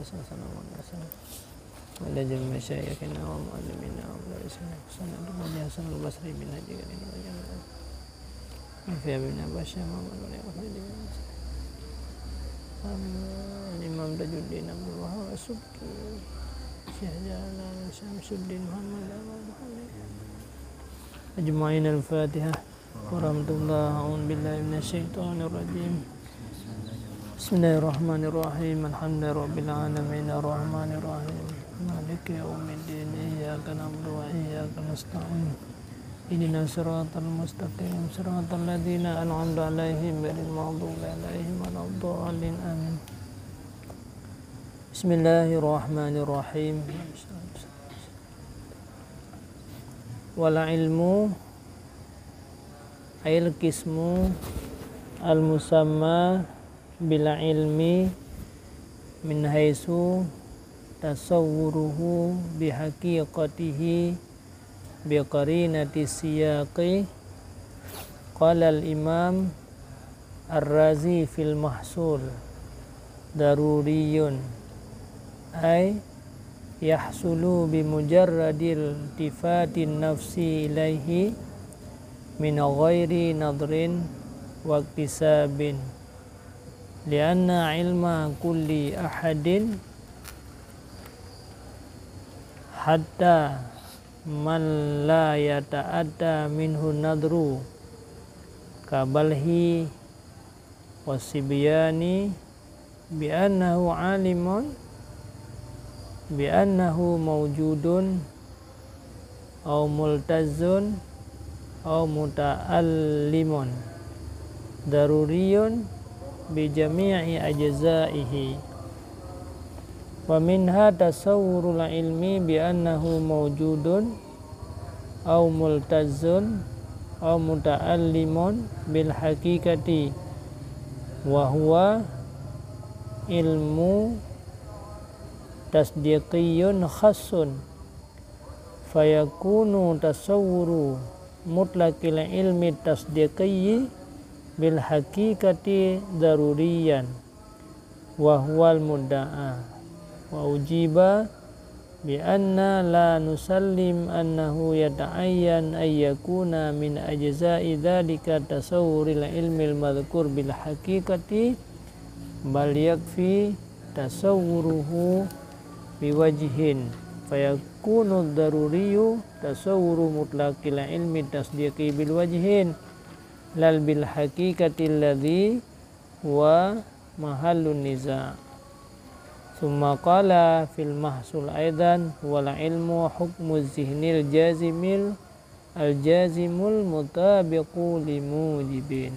sallallahu alaihi wasallam wa ila jami'i masyayikhina wa mu'allimina wa mudarrisina sanad Nabi Hasan al-Basri bin Haji Gadin wa jami'a Nafi'a bin Abbas Muhammad wa alihi Imam Tajuddin Abdul Wahab As-Subki Syekh Jalal Syamsuddin Muhammad Al-Muhammad Ajma'in al-Fatihah warahmatullahi a'udzu billahi minasyaitonir rajim. Bismillahirrahmanirrahim. Alhamdulillahi rabbil alamin arrahmanir rahim maliki yaumiddin iyyaka na'budu wa iyyaka nasta'in ihdinas siratal mustaqim siratal ladzina an'amta 'alaihim ghairil maghdubi 'alaihim waladdallin amin. Bismillahirrahmanirrahim. Wal ilmu ail qismu al musamma bil ilmi min haitsu tasawwuruhu bi haqiqatihi bi qarinati siyaqi qala al imam ar-razi fil mahsul daruriyun ay yahsulu bi mujarradil tifatin nafsi ilaihi min ghairi nadrin wa iktisabin lianna ilma kulli ahadin hatta man la yata'adda minhu nadru kabalhi wasibyani bi annahu alimun bi annahu mawjudun aw multazun aw muta'allimun daruriyun bi jami'i ajzaihi wa minha tasawwurul ilmi bi annahu mawjudun aw multazun aw muta'allimun bil haqiqati wa huwa ilmu tasdiqiyun khassun fayakunu tasawwuru mutlaqil ilmi tasdiqiyyi bil haqiqati daruriyan wa huwal mudda'a wa ujiba bi anna la nusallim annahu yata'ayyan ay yakuna min ajza'i dhalika tasawwuril ilmi al madhkur bil haqiqati bal yakfi tasawwuruhu biwajhin fayakunu daruriyu tasawwuru mutlaqil ilmi tasdiqi bil wajhin lal bil haqiqati alladhi wa mahallun niza'. Summa qala fil mahsul aidan wal ilmu hukmu zihnil jazimil al jazimul mutabiqu limujibin.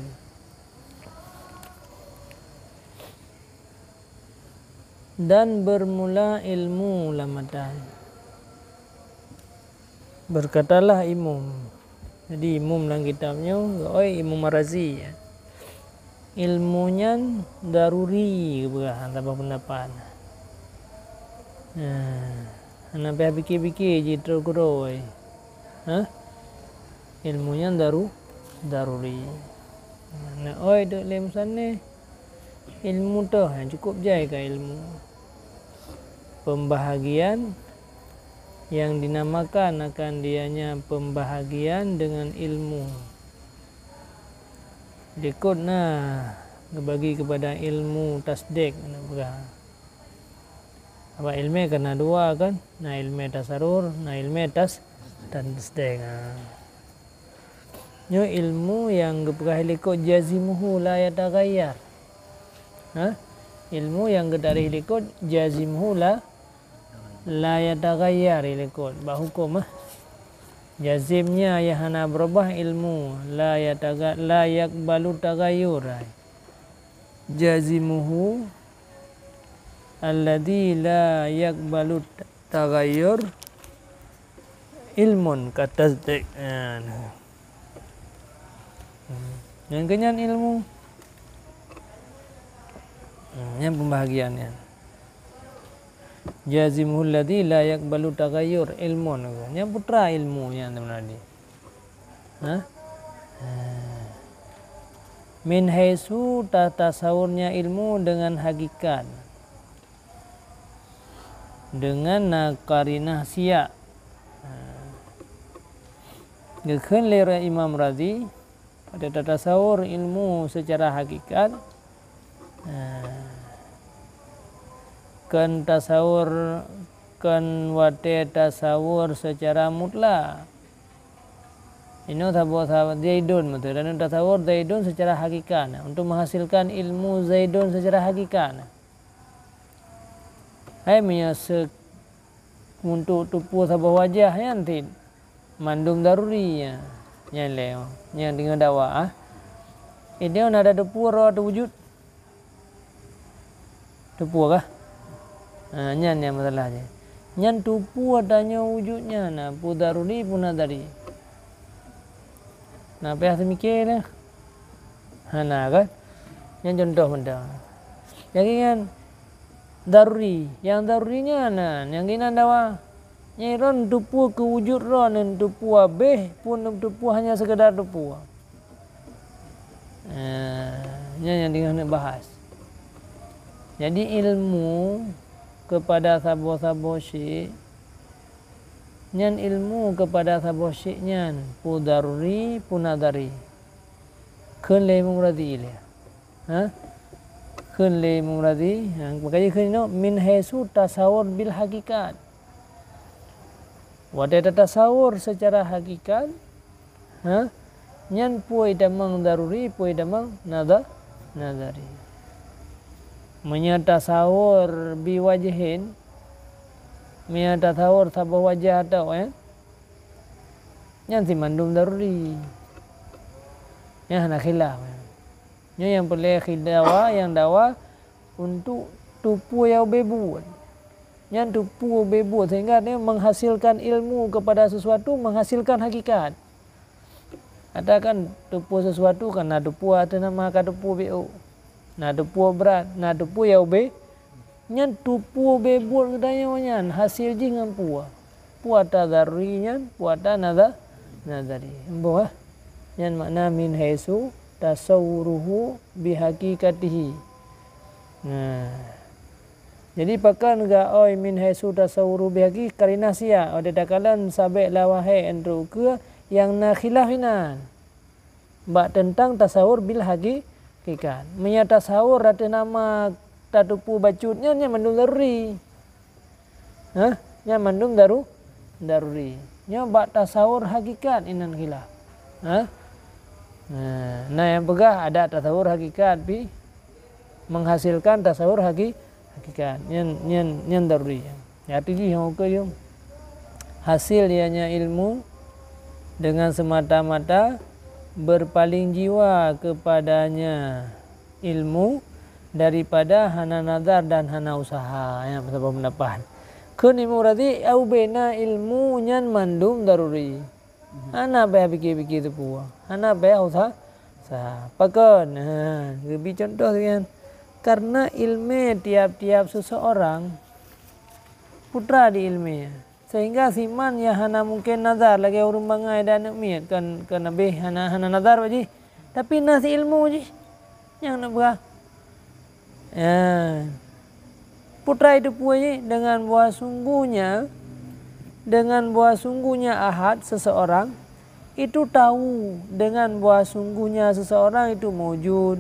Dan bermula ilmu lamatan. Berkatalah Imam. Jadi Imam dalam kitabnya, Imam Marazi ya. Ilmunya daruri berah tanpa pendapat. Nampak fikir-fikir je terkuroi. Ilmunya daruri. Nah, duk lem sana. Ilmu tu cukup jai ke ilmu. Pembahagian yang dinamakan akan dianya pembahagian dengan ilmu. Dikut bagi kepada ilmu tasdik. Apa ilmu kena dua kan? Nah ilmu tasarur, nah ilmu tasdik. Nyo ilmu yang kepahilikut jazimuhu la yataghayyar. Ilmu yang dari likut jazimuhu la yataghayyar likut bahukum jazimnya ya hana berubah ilmu la yaqbalu taghayyur jazimuhu alladhi la yaqbalu taghayyur ilmun katasdik. Yang kenyan ilmu yang pembahagiannya jazimul ladzi la yaqbalu taghayyur ilmun yang putra ilmunya teman-teman. Min haitsu tasawurnya ilmu dengan hakikat dengan qarinah siya. Gekhen lera Imam Razi pada tasawur ilmu secara hakikat kan tasawur kan wate tasawur secara mutlak. Ini sahabat Zaidun betul dan tasawur Zaidun secara hakikat untuk menghasilkan ilmu Zaidun secara hakikat. Hai menyasek untuk tupu sabah wajah yang tid mandum daruri ya nyeleo yang dengan dakwah ini ada tupu roh ada wujud tupu kah nyan yang masalahnya nyan tupu adanya wujudnya nah pu daruri pun dari nah payah semikir lah nah kan yang contoh benda jadi kan daruri yang darurinya nah yang kena dakwah nyiron tupu ke wujud ron dan tupu abeh pun tupu hanya sekedar tupu. Yang dengan bahas. Jadi ilmu kepada sabo-sabo syekh nyan ilmu kepada sabo syekh nyan pu daruri pu nadari. Keun le muradi ile. Keun le muradi makanya keun min haisu tasawur bil hakikat. Wadah tasawur secara hakikat, nyan puai damang daruri, puai damang nadari. Menyatasawur biwajihin, menyatasawur sabah wajah atau nyan si mandum daruri. Yang nak khilaf. Yang boleh khidawa yang dawa untuk tupu yang bebuat. Yang tupu bebu sehingga dia menghasilkan ilmu kepada sesuatu, menghasilkan hakikat. Katakan tupu sesuatu kan na tupu atau nama ka tupu bu, na tupu berat, na tupu yau be, nyan tupu bebu katanya nyan hasil jingan puah, puah tadarri nyan, puah tanada nadari. Embo nyan makna min haisu tasawuruhu bihakikatihi. Nah. Jadi pakan ga oi min haisu tasawuru bihaqi karina sia ode dakalan sabek lawahe endru ke yang na khilafinan bak tentang tasawur bil hakikat menya tasawur ada nama tatupu bacutnya nya mandum daruri nya mandum daruri nya bak tasawur hakikat inan khilaf nah yang pegah ada tasawur hakikat bi menghasilkan tasawur hakikat nyan daruri ya tinggi yang ke yo hasil ianya ilmu dengan semata-mata berpaling jiwa kepadanya ilmu daripada hana nazar dan hana usaha yang sebab mendapat kun muradi au bena ilmu nyan mandum daruri ana ba fikir-fikir tu puah ana ba usaha pakon lebih contoh kan karena ilmu tiap-tiap seseorang putra di ilmu sehingga siman ya hana mungkin nazar lagi urung bangai dan miat kan be hana nazar baji tapi nasi ilmu ji yang nak berah putra itu punya dengan buah sungguhnya ahad seseorang itu tahu dengan buah sungguhnya seseorang itu mewujud.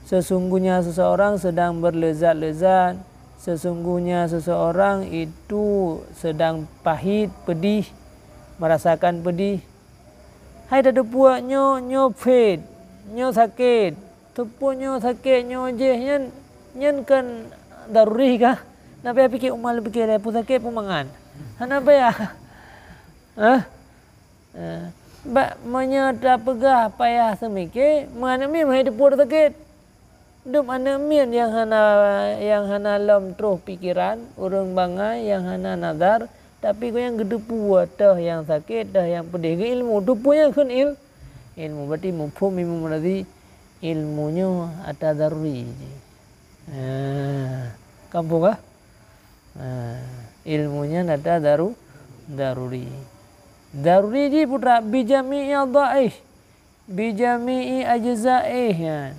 Sesungguhnya seseorang sedang berlezat-lezat. Sesungguhnya seseorang itu sedang pahit, pedih. Merasakan pedih. Hai dah puak nyo pahit, nyo sakit. Tupu nyo sakit, nyo jeh. Nyan kan daruri kah? Nabi fikir umal fikir pu sakit pu mangan. Nabi ya. Menyata pegah payah semikir. Mana mi hai depu sakit. Dum anamian yang hana lam terus pikiran urang bangai yang hana nazar tapi ko yang gedepu dah yang sakit dah yang pedih ilmu dupunya kan ilmu berarti mufhum berarti ilmunya ada daruri kampung kah ilmunya ada daruri ji putra bijami'i dhaif bijami'i ajza'ih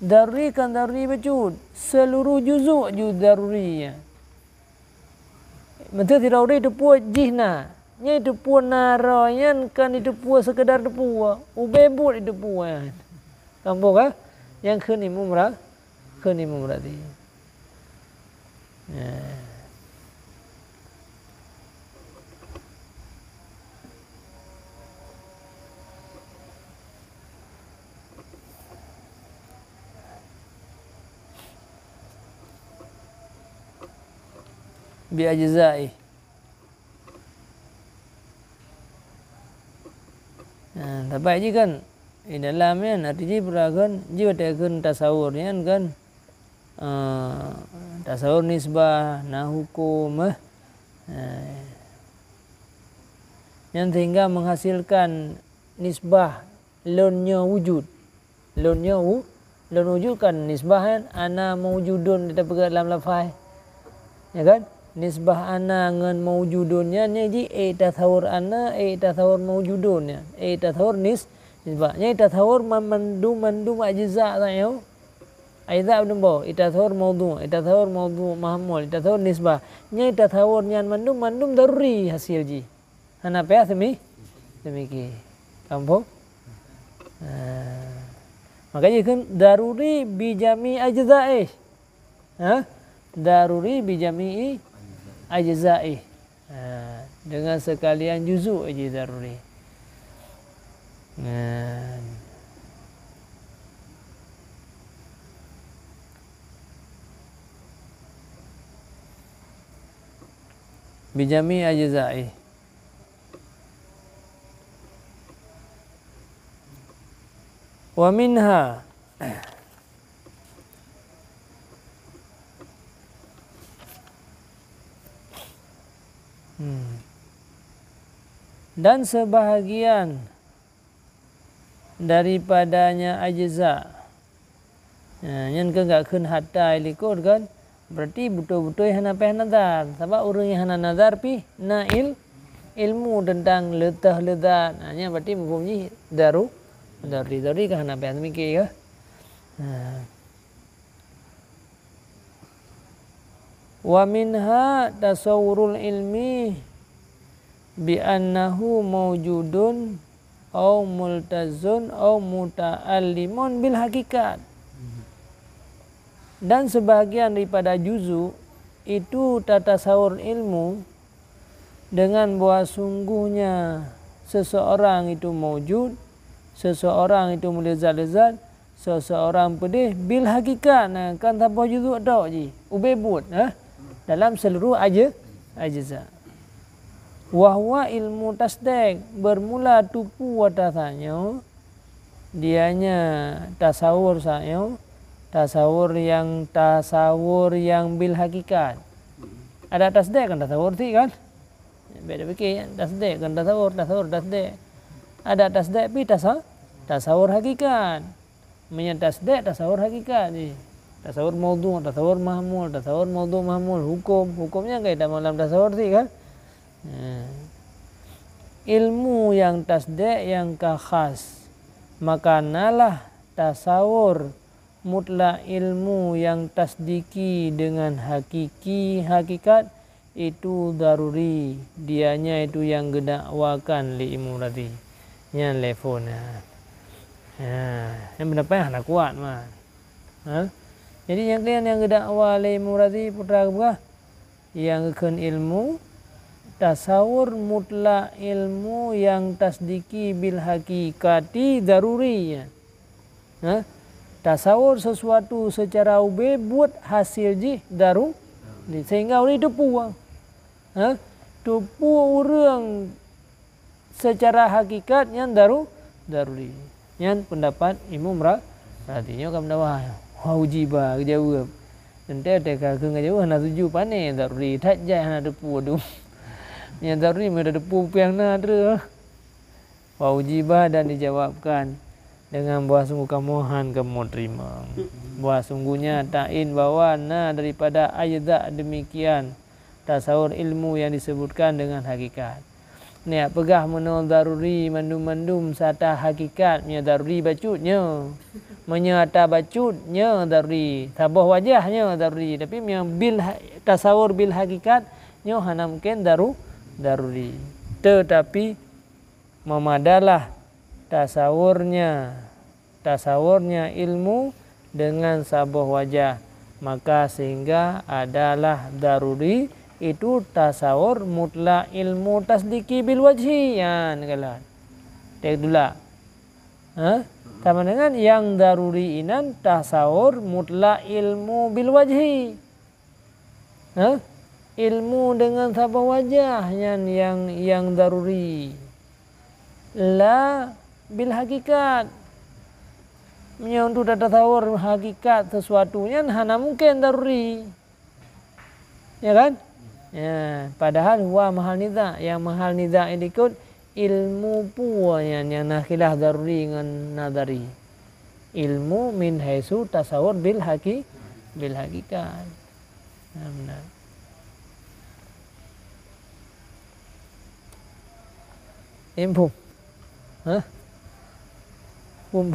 Daruri kan daruri wujud. Seluruh juzuk darurinya. Betul tidak daruri itu puas jihna. Nya itu puas narayan kan itu puas sekedar itu puas. Ubebut itu puas. Kampung kah? Yang kenimu merah. Kenimu berarti. Bi ajza'i. Tapi ji kan di dalamnya artinya beragan jiwa tekan tasawur kan tasawur nisbah nah hukum yang sehingga menghasilkan nisbah lonnya wujud lon wujud kan nisbah kan ana mawjudun kita pegang dalam lafaz ya kan nisbah ana ngan mawjudunnya jadi tasawur ana tasawur mawjudunnya tasawur nisbahnya tasawur mandum ajza tayo aiza abdumbo tasawur mawdu mahmul tasawur nisbah nya tasawur nyan mandum daruri hasil ji ana pa demikian kampung makanya kan daruri bijami ajza'i daruri bijami ajza'i dengan sekalian juzuk aja daruri. Bijami ajza'i. Wa minha dan sebahagian daripadanya ajza yang enggak keun hatta ilikut kan berarti betul-betul hana pe nazar sebab orang yang hana nazar pi nail ilmu tentang letah ledat hanya berarti mempunyai dari kan hana pe demikian ya wa minha tasawurul ilmi bi annahu mawjudun au multazun au muta'allimun bil hakikat. Dan sebahagian daripada juzu itu tasawur ilmu dengan bahwa sungguhnya seseorang itu mawjud, seseorang itu melezat-lezat, seseorang pedih bil hakikat. Nah, kan tanpa juzu dak ji. Ubebut dalam seluruh ajza. Wahwa ilmu tasdek bermula tupu watasanyo dianya tasawur sayo tasawur yang bil hakikat. Ada tasdek kan tasawur ti kan beda fikir tasdek kan tasawur tasdek ada tasdek pi tasawur hakikat menyang tasdek tasawur hakikat ni tasawur maudhu tasawur mahmul hukumnya kayak dalam tasawur ti kan ilmu yang tasdek yang khas maka nalah tasawur mutlak ilmu yang tasdiki dengan hakikat itu daruri dianya itu yang gedakwakan li ilmu tadi yang levelnya yang pendapat yang kuat mah jadi yang kalian yang gedakwa li ilmu tadi putra buah yang keun ilmu tasawur mutlak ilmu yang tasdiki bil hakikati darurinya. Tasawur sesuatu secara ube buat hasil ji daru sehingga orang itu puang. Tupu orang secara hakikat yang daruri. Yang pendapat Imam artinya kamu dah wajibah jawab. Nanti ada kagak jawab hana tuju pane daruri tak jai hana tupu dum. Yang daruri mereka depu yang nadra. Wajibah dan dijawabkan dengan bahwa sungguh kamohan kamu terima. Bahwa sungguhnya ta'in bahwa daripada ajza demikian tasawur ilmu yang disebutkan dengan hakikat. Ni pegah meno daruri mandum-mandum sata hakikat nya daruri bacutnya. Menyata bacutnya daruri. Tabah wajahnya daruri. Tapi bil tasawur bil hakikat nyo hana mungkin daruri. Tetapi memadalah tasawurnya ilmu dengan sabah wajah, maka sehingga adalah daruri itu tasawur mutlak ilmu tasdiki bil wajhi yan kalan tek dula sama dengan yang daruri inan tasawur mutlak ilmu bil wajhi ilmu dengan sabah wajah yang daruri la bil hakikat untuk tasawur hakikat sesuatunya hana mungkin daruri ya kan ya padahal huwa mahal niza yang mahal niza ini ikut ilmu puanya yang nakhilah daruri dengan nadari ilmu min haisu tasawur bil hakikat benar impum Bum.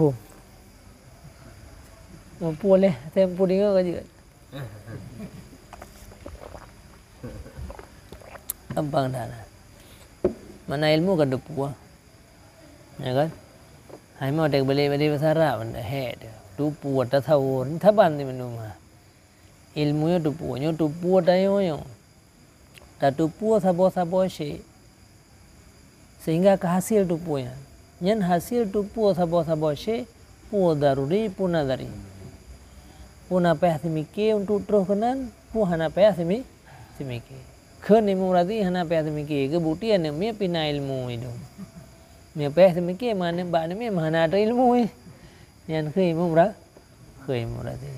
Mampu boleh tempo dengar juga. Gampang dah lah. Mana ilmu kan dupu ya kan? Hai mau dek beli bahasa Arab benda head. Dupu atau tasawur ni taban ni menung. Ilmunya dupu tayo yo. Tak dupu sabo syai. Sehingga ke hasil dupunya. Nyan hasil dupu sabo syai pu daruri pu nadari. Pu napeh simiki untuk terus kenan pu hana peh simiki. Khen ilmu berarti hana peh simiki. Kebuktian ni pina ilmu itu. Ni peh simiki mana ba ni mana ada ilmu ni. Nyan khoi ilmu berarti.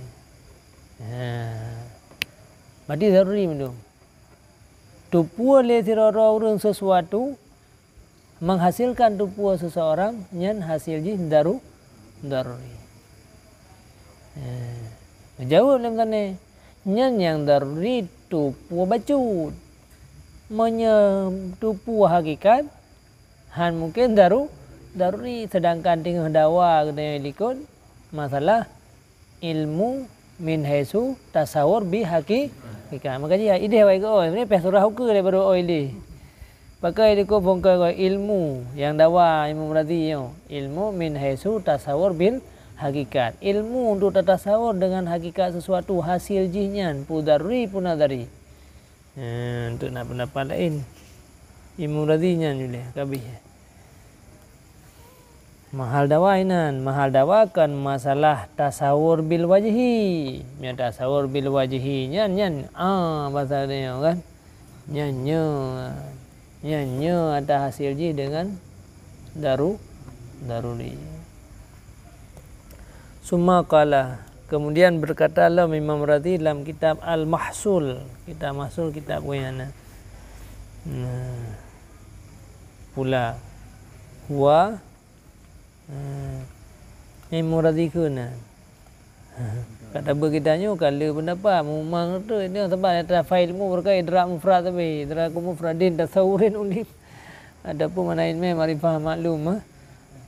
Berarti daruri mendu. Dupu le sirara urang sesuatu menghasilkan tupu seseorang nyan hasil ji daruri. Jawab dalam tanya nyan yang daruri tupu bacut tupu hakikat han mungkin daruri sedangkan tinggal dawa kena likut masalah ilmu min haisu tasawur bi hakikat maka dia ide baik ni pesurah hukum daripada ini. Pakai diko bongkar ilmu yang dawa ilmu berarti ilmu min haisu tasawur bil hakikat ilmu untuk tasawur dengan hakikat sesuatu hasil jihnya pudarri punadari untuk nak pendapat lain ilmu berarti nya boleh kabih mahal dawa kan masalah tasawur bil wajhi nya tasawur bil wajhi nyan bahasa dia kan nyanyo ada hasil ji dengan daruri. Summa qala kemudian berkatalah Imam Radhi dalam kitab Al-Mahsul kitab wayana. Pula huwa Imam Radhi kuna kata berkitanya kalau pendapat memang tu dia sebab ada fail mu berkait idrak mufrad tapi idrak mufradin tasawurin ulim ada pun mana ilmu marifah maklum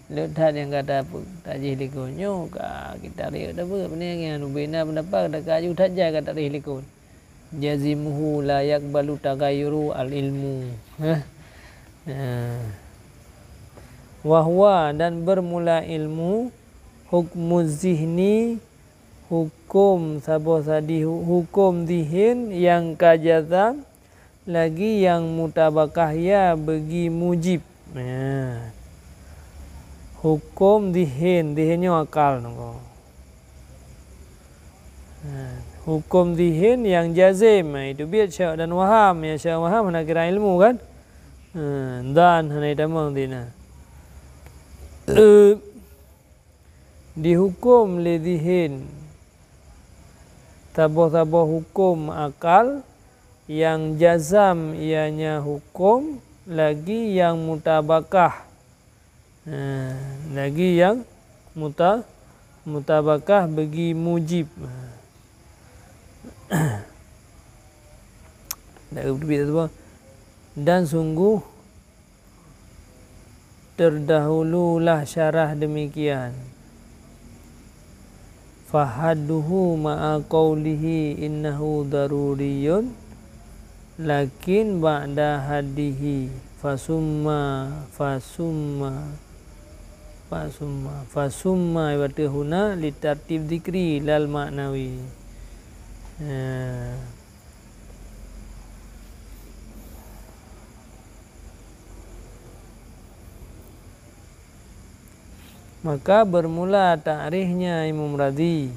letak yang kata apa tajih likunyo ka kita ria ada apa yang bina pendapat ada kaju tajah kata tajih likun jazimuhu la yaqbalu tagayyuru al ilmu wa huwa dan bermula ilmu hukmu zihni hukum sabosadi hukum dihin yang kajazam lagi yang mutabakah ya bagi mujib hukum dihinnya akal hukum dihin yang jazim itu biar syak dan waham ya syak waham nak kira ilmu kan dan hanai damang dina dihukum lidihin tabah-tabah hukum akal yang jazam ianya hukum lagi yang mutabakah lagi yang mutabakah bagi mujib dan sungguh terdahululah syarah demikian. Fahadduhu ma'a qawlihi innahu daruriyun lakin ba'da hadihi fasumma iwati huna litartib dzikri lal maknawi. Maka bermula ta'rifnya Imam Radhi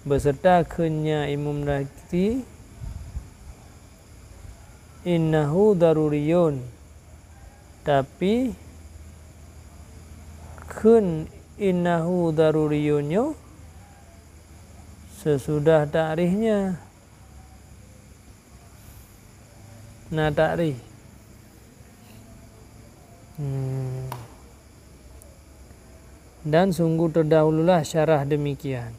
beserta khunya Imam Radhi innahu daruriyun, tapi khun innahu daruriyunnya sesudah ta'rifnya. Nah ta'rif dan sungguh terdahululah syarah demikian.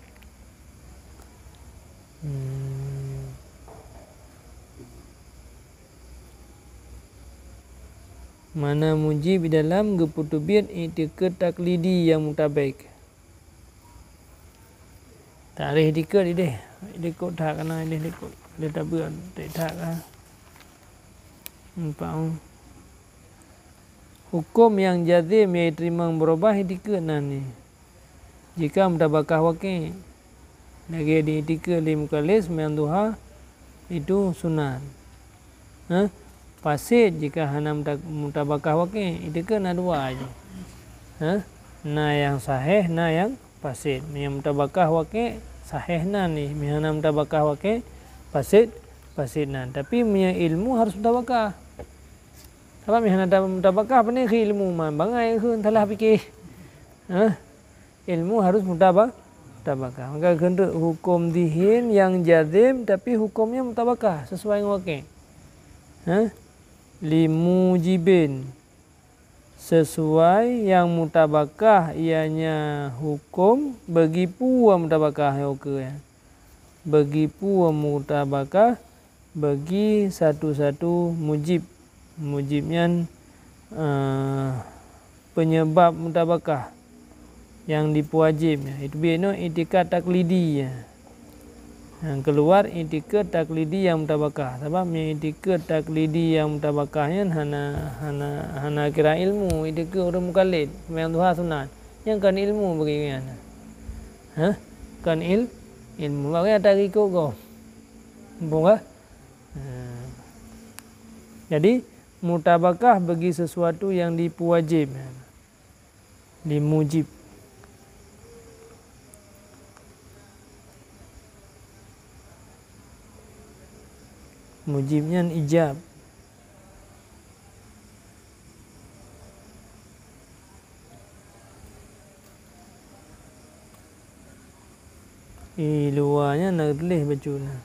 Mana mujib dalam geputubiyat i'tiqad taklidi yang mutabaik. Tarikh dikit deh, dikut tak kena ini dikut. Dia tak buat tak kan. Nampak. Hukum yang jazim yang diterima berubah dikit ni. Jika mutabakah wakil lagi di dikit di mukalis menduha itu sunat. Fasid jika hana mutabakah wakil itu kena dua aja. Na yang sahih, na yang fasid. Yang mutabakah wakil sahih na ni, hana mutabakah wakil fasid na. Tapi punya ilmu harus mutabakah. Sebab hana mutabakah apa ni ilmu mah bangai ke entahlah fikir. Ilmu harus mutabakah. Maka kena hukum dihin yang jazim tapi hukumnya mutabakah sesuai dengan wakil. Limujibin sesuai yang mutabakah ianya hukum bagi pua mutabakah ya. Bagi pua mutabakah bagi satu-satu mujibnya penyebab mutabakah yang dipuajibnya itu biano i'tiqad taklidi ya. Yang keluar i'tiqad taklidi yang mutabakah. Sebab i'tiqad taklidi yang mutabakahnya hana kira ilmu, i'tiqad orang mukallid memang Tuhan sunat. Yang kan ilmu bagaimana? Kan ilmu bagaimana tak ikut kau? Bukan? Jadi mutabakah bagi sesuatu yang dipuajib, dimujib. Mujibnya ijab. Luarnya nak tulis bacuna.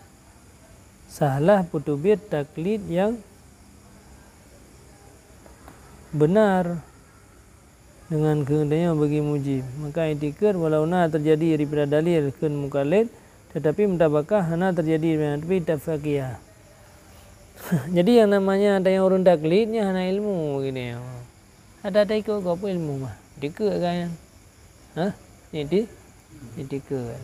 Salah putubiyat taklid yang benar dengan kehendaknya bagi mujib. Maka i'tiqad walau na terjadi daripada dalil kun mukallid tetapi mutabakah hana terjadi tapi tafaqiyah. Jadi yang namanya ada yang orang taklidnya hana ilmu gini. Ada ikut apa ilmu mah? Dikut kan? Ini dikut.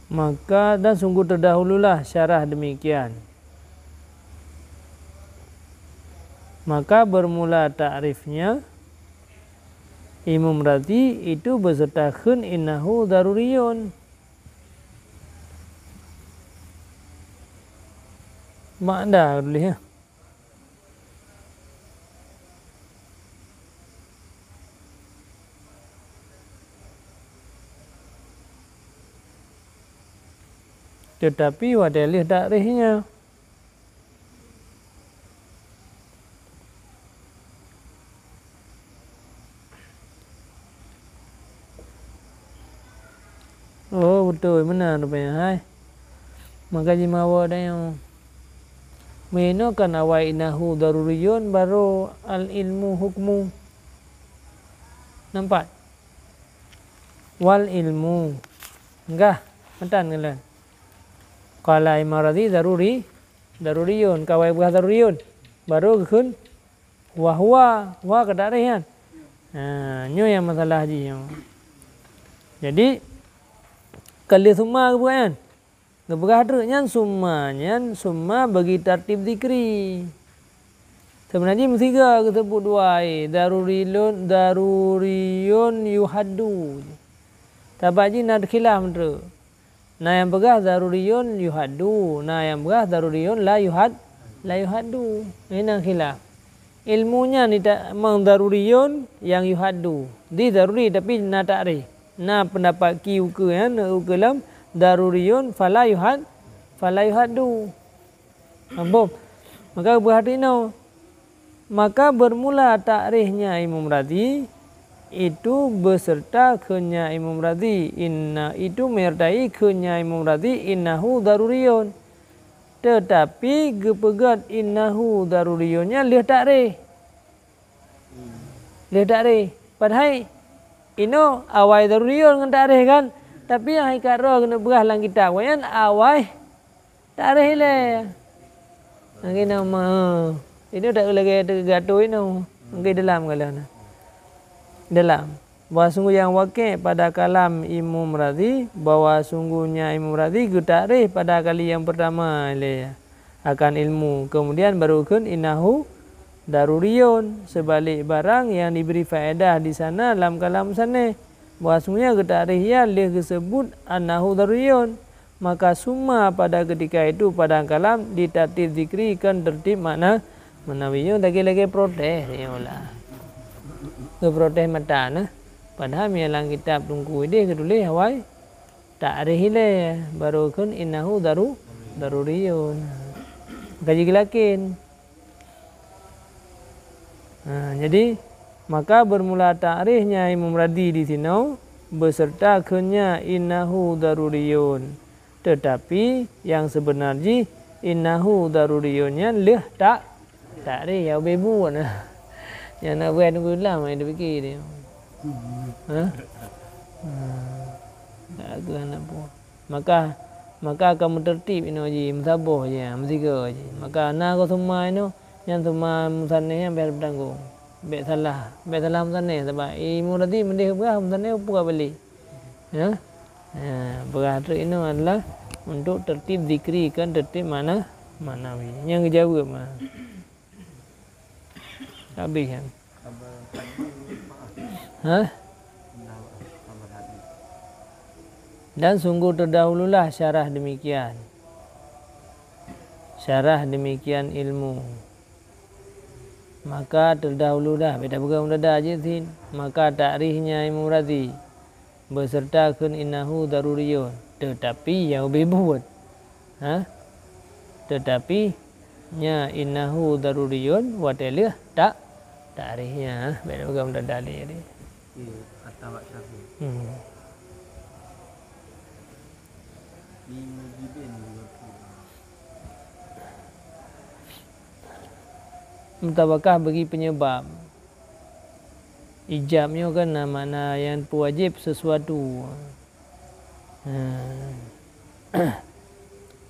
Maka dan sungguh terdahululah syarah demikian. Maka bermula ta'rifnya Imam Radhi itu beserta khun innahu daruriyun. Makna dulu ya. tetapi wadelih takrihnya. Oh betul benar rupanya hai. Maka jimawa ada yang meno kan awai inahu daruriyun baru al ilmu hukmu. Nampak? Wal ilmu. Enggak, mentan kalian. Qala imaradi daruriyun kawai buah daruriyun. Baru kun wahwa kedarian. Nyo yang masalah ji. Jadi kali summa bukan? Ngeberadanya summa bagi tertib zikri. Sebenarnya mesti kita sebut dua daruriyun yuhaddu. Tabaji nad khilaf mentu. Nah yang begah daruriyun yuhaddu, nah yang begah daruriyun la yuhaddu. Ini khilaf. Ilmunya ni tak mang daruriyun yang yuhaddu. Di daruri tapi na takrif. Nah pendapat kiu ke ya ukelam daruriyun fala yuhaddu. Ambom. Maka berhati-hati. Maka bermula takrifnya Imam Radhi itu beserta kenya Imam Radhi. Inna itu menyertai kenya Imam Radhi innahu daruriyun. Tetapi gepegat innahu daruriyunnya leh takrif. Leh takrif. Padahal ino awai daruriyun dengan takrif kan. Tapi hai karo kena berah lang kitab wayan awai takrif le. Ngi nama ini tak lagi gato ini ngi dalam kalian. Dalam bahwa sungguh yang wakil pada kalam Imam Radhi bahwa sungguhnya Imam Radhi takrif pada kali yang pertama le akan ilmu. Kemudian baru kun innahu daruriyun sebalik barang yang diberi faedah di sana dalam kalam sana. Bahwasanya takrif ya leh disebut annahu daruriyun. Maka summa pada ketika itu pada kalam ditatib zikri kan tertib makna menawinya lagi protes ya Allah. Ke protes mata nah. Padahal mialang kitab tunggu ide ketulis hawai takrif le baru kun innahu daruriyun. Gaji gelakin. Jadi maka bermula takrifnya Imam Radhi di sini beserta kenya innahu daruriyun. Tetapi yang sebenarnya innahu daruriyunnya leh takrif ya bebu nah. Yang nak buat tunggu lama dia fikir dia. Aku nak buat. Maka kamu tertib ini je msaboh je msika je. Maka na ko semua ini yang semua musanne yang bertanggung. Baik salah musanne sebab Imam Radhi mendih berah musanne apa balik. Ya. Berarti ini adalah untuk tertib zikri kan tertib manawi. Yang jawab mah. Habis kan. Dan sungguh terdahululah syarah demikian. Syarah demikian ilmu. Maka terdahulu dah. Beda bukan dah aja sih. Maka takrifnya Imam Radhi beserta kun innahu daruriyun. Tetapi yang lebih buat. Tetapi nya innahu daruriyun wadelih takrifnya. Beda bukan dah dalil ni. Kata Wak Syafi. Mutabakah bagi penyebab. Ijabnya kan makna yang wajib sesuatu.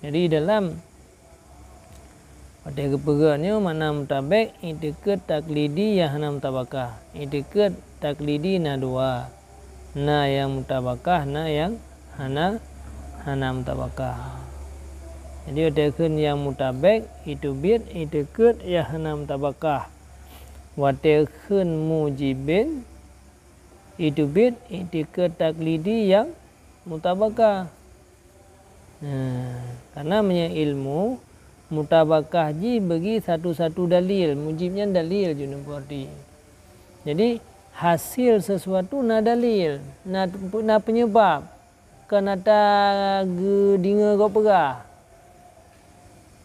Jadi dalam pada kepegannya makna mutabak itikad taklidi yang hana mutabakah. Itikad taklidi na dua. Na yang mutabakah, na yang hana mutabakah. Jadi ada yang mutabak itu bid itikad yang hana mutabakah. Watekun mujibin itu bid itikad taklidi yang mutabakah. Karena punya ilmu mutabakah ji bagi satu-satu dalil, mujibnya dalil junub berarti. Jadi hasil sesuatu na dalil, na penyebab. kenata dinga go pegah.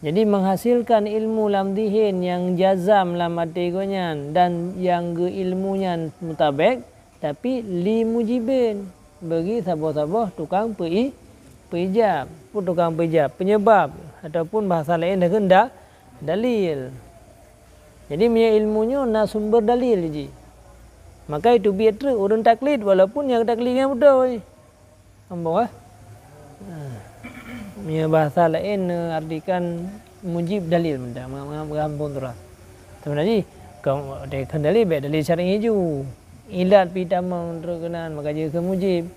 Jadi menghasilkan ilmu lam dihin yang jazam lam ategonyan dan yang ge ilmunya mutabek tapi li mujibin bagi sabah-sabah tukang peijab, tukang peijab penyebab ataupun bahasa lain dah dalil. Jadi punya ilmunya na sumber dalil je. Maka itu biar orang taklid walaupun yang taklidnya betul. Ambang punya bahasa lain artikan mujib dalil benda mengampun terus. Sebenarnya kalau dalil baik dalil syar'i ju. Ilat pitama terkenan maka dia ke mujib.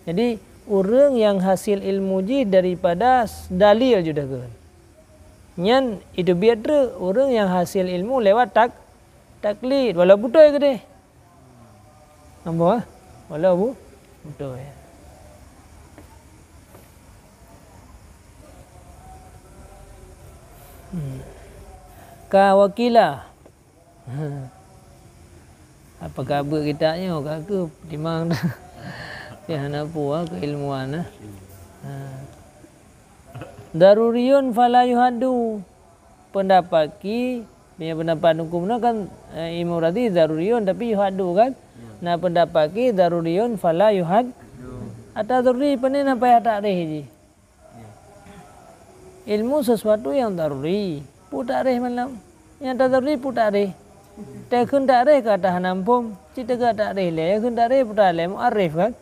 Jadi orang yang hasil ilmu ji daripada dalil sudah ke. Nyan itu biar orang yang hasil ilmu lewat taklid walau betul ke deh. Nampak? Walau betul ya. Kawakilah. Apa khabar kita nya ke timang dah. Ya nak puah keilmuan daruriyun fala yuhaddu. Pendapat ki punya pendapat hukum kan ilmu berarti daruriyun tapi yuhaddu kan. Nah pendapat ki daruriyun fala yuhad. Atau daruri panen apa ya tak reh. Ilmu sesuatu yang daruri. Putak reh malam. Yang tak daruri putak reh. Tak kun tak reh kata hanampum. Cita kata tak reh le. Kun tak reh putak le. Mu'arif kan.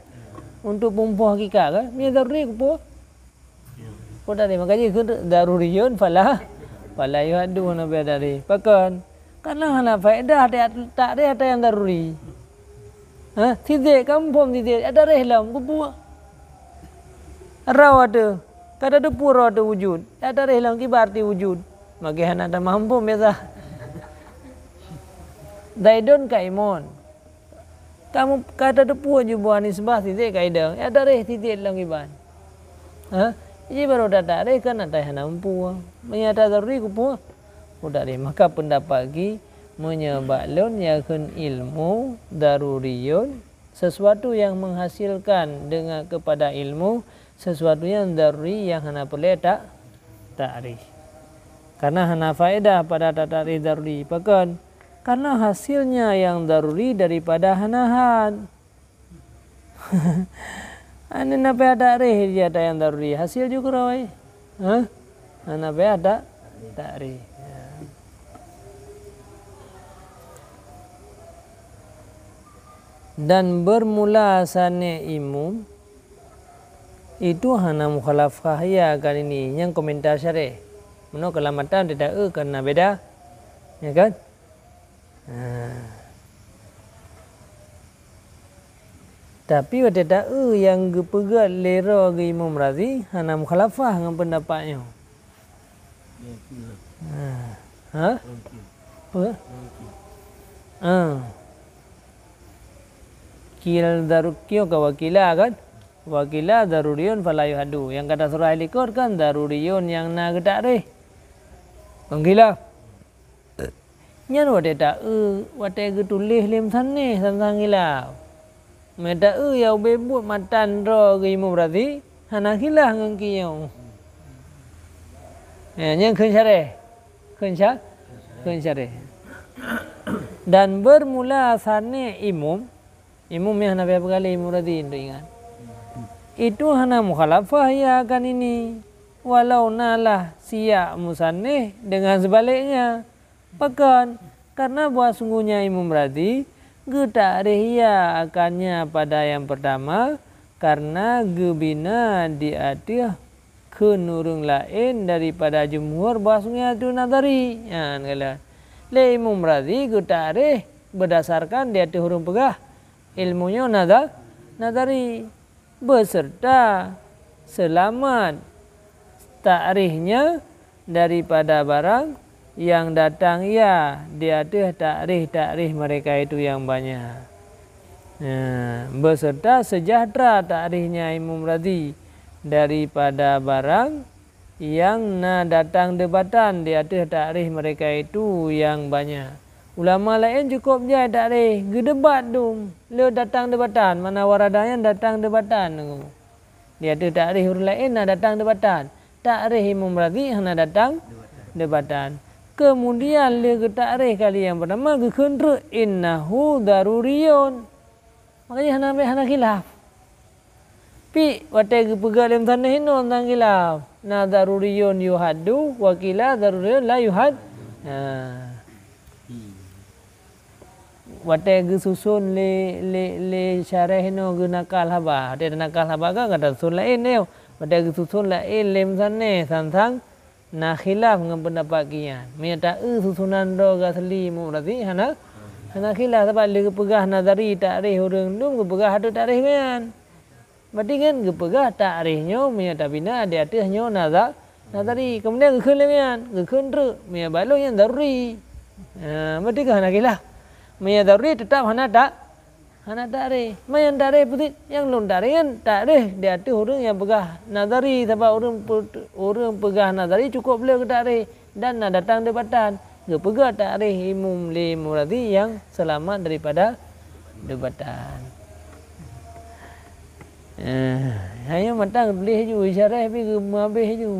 Untuk pumpuh hakikat kan. Ini daruri kupuh. Putak reh. Makanya kun daruriyun fala yuhaddu nabi dari. Pakan. Karena hana faedah tak reh ada yang daruri. Tidik kampung tidik. Ada reh lam kupuh. Raw ada. Kada ada pura ada wujud. Ada reh lam kibar ti wujud. Maka hana ada mampu biasa. Daidon kaimon. Kamu kata depu je buah nisbah titik kaidang. Ada reh titik dalam kiban. Jadi baru data reh kan ada hana mampu. Menyata daruri kupu. Udah reh maka pendapat lagi menyebaklon yakun ilmu daruriyun sesuatu yang menghasilkan dengan kepada ilmu sesuatu yang daruri yang hana perlu tak ta'rif. Karena hana faedah pada ta'rif daruri. Bahkan karena hasilnya yang daruri daripada hanahan. Ane napa ada reh dia ada yang daruri hasil juga rawai. Napa ada ta'rif. Dan bermula asane imum itu hana mukhalafah ya kan ini yang komentar syarih. Meno kelamatan tidak karena beda. Ya kan? Tapi tidak yang gepegat lera ke imam Razi hana mukhalafah dengan pendapatnya. Apa? Kil darukio ke wakilah kan? Wakilah daruriyun fala yuhaddu. Yang kata surah Al-Iqor kan daruriyun yang na gedak reh. Panggilah. Nyan wate tak wate ge tulis lem sanne tentang hilau. Meda ya bebut matan ro ge imam berarti hana hilah ngan kiyo. Ya nyan kun syareh. Kun syareh. Dan bermula sanne imam yang hana berapa kali imam berarti ingat. Itu hana mukhalafah ya kan ini. Walau nalah siya musannih dengan sebaliknya. Bahkan karena buat sungguhnya imam berarti getak rehia akannya pada yang pertama karena gebina di atas kenurung lain daripada jumhur buat sungguhnya itu nadari. Ya kala. Le imam berarti getak reh berdasarkan di atas huruf pegah ilmunya nadari beserta selamat ta'rifnya daripada barang yang datang ya di atas ta'rif mereka itu yang banyak. Beserta sejahtera ta'rifnya imam Razi daripada barang yang datang debatan di atas ta'rif mereka itu yang banyak. Ulama lain cukup je ta'rif gedebat tu le datang debatan mana waradanya datang debatan. Dia ada takrif huruf lain nak datang debatan. Takrif Imam Razi hana datang debatan. Kemudian le takrif kali yang pertama ke kendra innahu daruriyun. Makanya hana khilaf. Pi watai ke pegal dalam tanah ini tentang khilaf. Na daruriyun yuhaddu wa qila daruriyun la yuhad. Watai ke susun le syarah ini ke nakal haba. Ada nakal haba kan kata susun lain ni. Watai ke susun lain lem tanah tentang na khilaf dengan pendapat kian. Minta susunan do gasli mu berarti hana khilaf sebab le ke pegah nazari takrif orang dum ke pegah ada takrif kan. Berarti kan ke pegah takrifnya minta bina ada atasnya nazari. Kemudian ke khilaf ke kendra minta balu yang daruri. Berarti ke hana khilaf. Minta daruri tetap hana takrif. Mayan takrif putih yang lon takrif kan takrif dia atas orang yang pegah nazari sebab orang pegah nazari cukup boleh ke takrif dan nak datang debatan. Ke pegah takrif Imam Razi yang selamat daripada debatan. Hanya matang boleh ju isyarah tapi ke habis ju.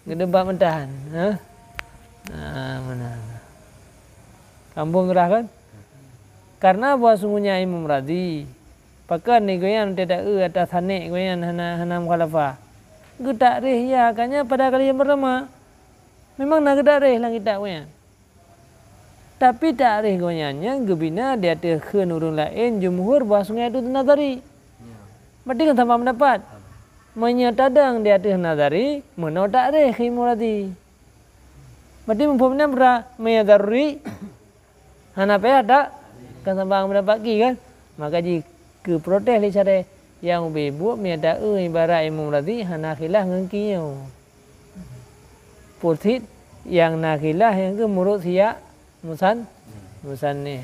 Ke debat mentahan. Mana. Kampung gerah kan? Karena buat sungguhnya Imam Razi. Pakan ni goyan tidak atas hanik goyan hana mukhalafah. Ke takrif ya akanya pada kali yang pertama. Memang nak takrif lang kita goyan. Tapi takrif goyannya gebina dia ada khen urung lain jumhur buat sungai itu nazari. Berarti kan sama mendapat. Menyatadang di atas nazari, menolak takrif Imam Razi. Berarti mempunyai berapa? Menyadari. Hana payah tak? Kan sama mendapat ki kan? Maka jika protes li cara yang buat menyata ibarat Imam Razi hana khilaf ngengkinya. Putih yang nak khilaf yang ke murut siap musan ni.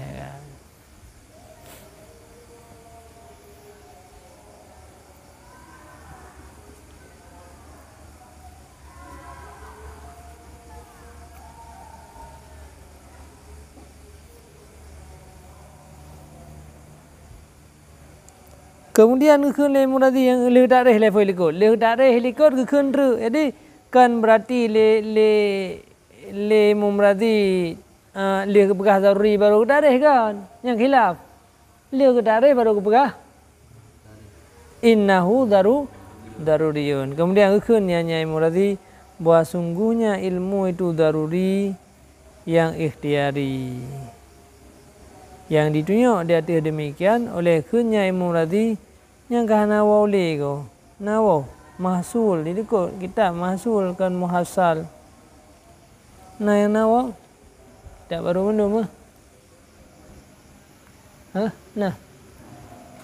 Kemudian ke Imam Razi yang le takrif level ikut. Le takrif ikut ke kendra. Jadi kan berarti le Imam Razi le ke pegah daruri baru ke takrif kan. Yang khilaf. Le ke takrif baru ke pegah. Innahu daruriyun. Kemudian ke nyanyi Imam Razi bahwa sungguhnya ilmu itu daruri yang ikhtiari. Yang ditunjuk di atas demikian oleh kunya Imam Razi yang kahana wawli ko. Nawaw mahsul ini ko kita mahsul kan muhassal. Nah yang nawaw tak baru mendum nah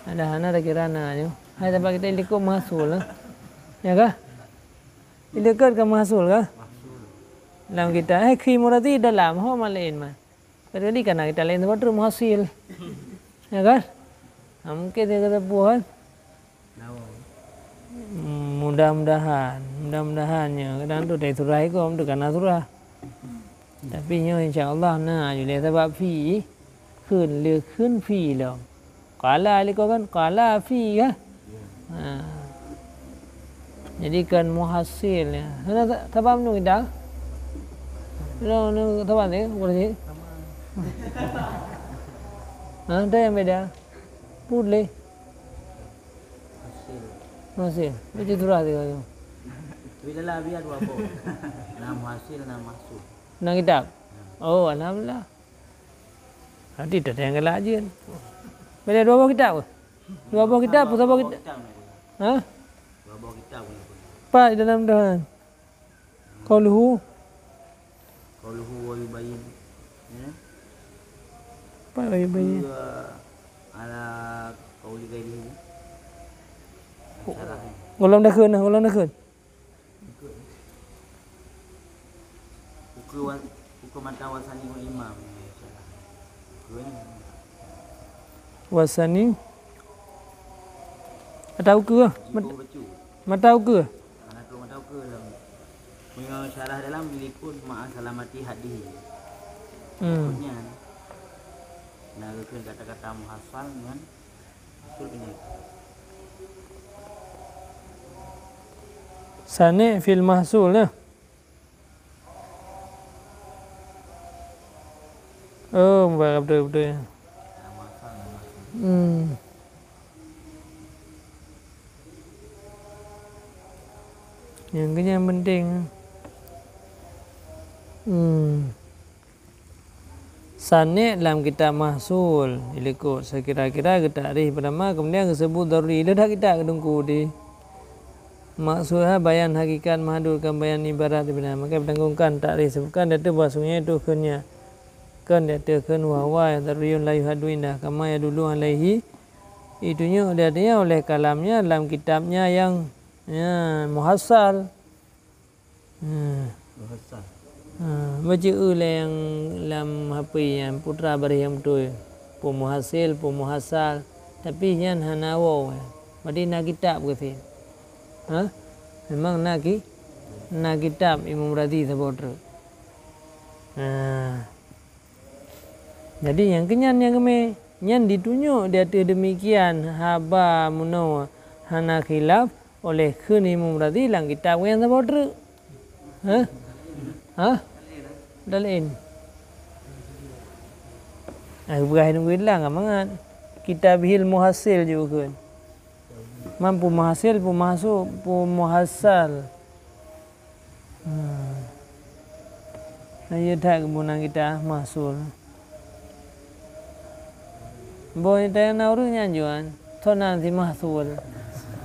ada hana ada kirana aja. Hai tempat kita ilikut mahsul ya kah? Ilikut ke mahsul kah? Dalam kita Imam Razi dalam ho malain mah. Jadi karena kita lain tempat rumah hasil, ya kan? Mungkin dia kata buat. Mudah-mudahannya. Kadang tu dari surah itu, tu karena surah. Tapi insyaAllah nah, jadi sebab fi, khun fi lah. Kala aliko kan, kala fi kan? Jadi kan muhasil ya. Sebab tu kita. Sebab ni, boleh. Ada yang beda. Boleh. Hasil. Itu surah dia tu. Bila lah biar dua apa? Nama hasil, nama masuk. Nang kitab. Oh, alhamdulillah. Nanti dah yang gelak je. Bila dua buah kitab ke? Dua buah kitab, dua buah kitab. Dua buah kitab. Pak dalam dah. Qauluhu wa yubayyin. Apa bayi? Ala qauli ghairihi. Ulang dah kun. Hukum wasani wa imam. Wasani. Tahu ke? Tahu ke? Tahu ke dalam. Punya syarah dalam likut ma'a salamati hadis. Maksudnya nah, kata-kata muhasal dengan usul ini. Sani fil mahsul lah. Oh, betul. Yang kenyang penting. Sani dalam kitab mahsul ilikut sekira-kira kita arif pertama kemudian disebut daruri dah kita kedungku di maksudnya bayan hakikat mahadurkan bayan ibarat benar maka bertanggungkan takrif sebutkan data bahasanya itu kenya kan data kan wahwa daruriyun la yuhadu indah kama ya dulu alaihi itunya artinya oleh kalamnya dalam kitabnya yang muhassal. Muhassal. Baca oleh yang dalam HP yang putra bari yang betul pemuhasil pemuhasal tapi yang hanawo berarti nak kitab ke memang nak kitab Imam Radhi saudara. Jadi yang kenyan yang kami yang ditunjuk dia demikian haba munaw hana khilaf oleh khun Imam Radhi lang kitab yang saudara. Dalin. Berah nunggu hilang amangat. Kitabihil muhasil juga kan. Mampu muhasil, muhassal. Ayo tak kemudian kita mahsul. Boleh tanya naurunya juan. So nanti mahsul.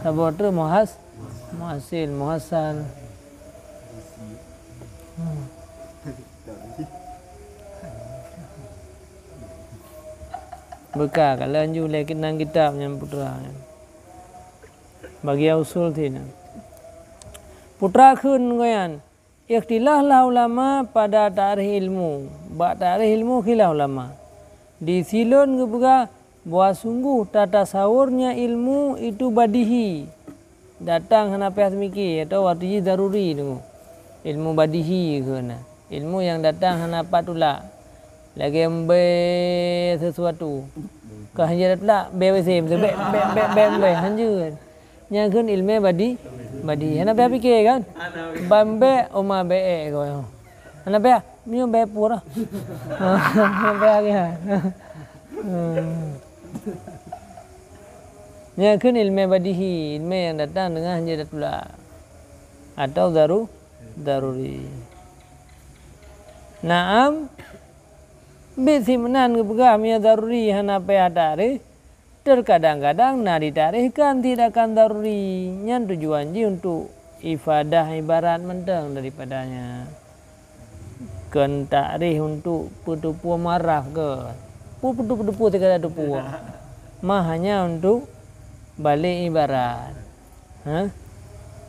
Sabotu muhasil, muhassal. Bekal kalau anju lagi nang kitab yang putra bagi usul tina putra khun goyan ikhtilaf lah ulama pada tarikh ilmu ba tarikh ilmu khilaf ulama di silon kebuka bahwa sungguh tata sawurnya ilmu itu badihi datang hana pihak mikir atau waktu daruri tu ilmu badihi kena ilmu yang datang hana patula lagi ambil sesuatu kah hanya datang BWC be hanjur nya kan ilmu badi hana pihak fikir kan bambe oma be kau hana pihak mio be pura hana pihak ya nya kan ilmu badihi ilmu yang datang dengan hanya datang atau daruri. Naam bisimenan kepegang ya daruri hana payadari terkadang-kadang nadi tarihkan tidak akan daruri yang tujuan ji untuk ifadah ibarat mentang daripadanya kan takrih untuk putu-putu maraf ke putu-putu tidak ada putu mah hanya untuk balik ibarat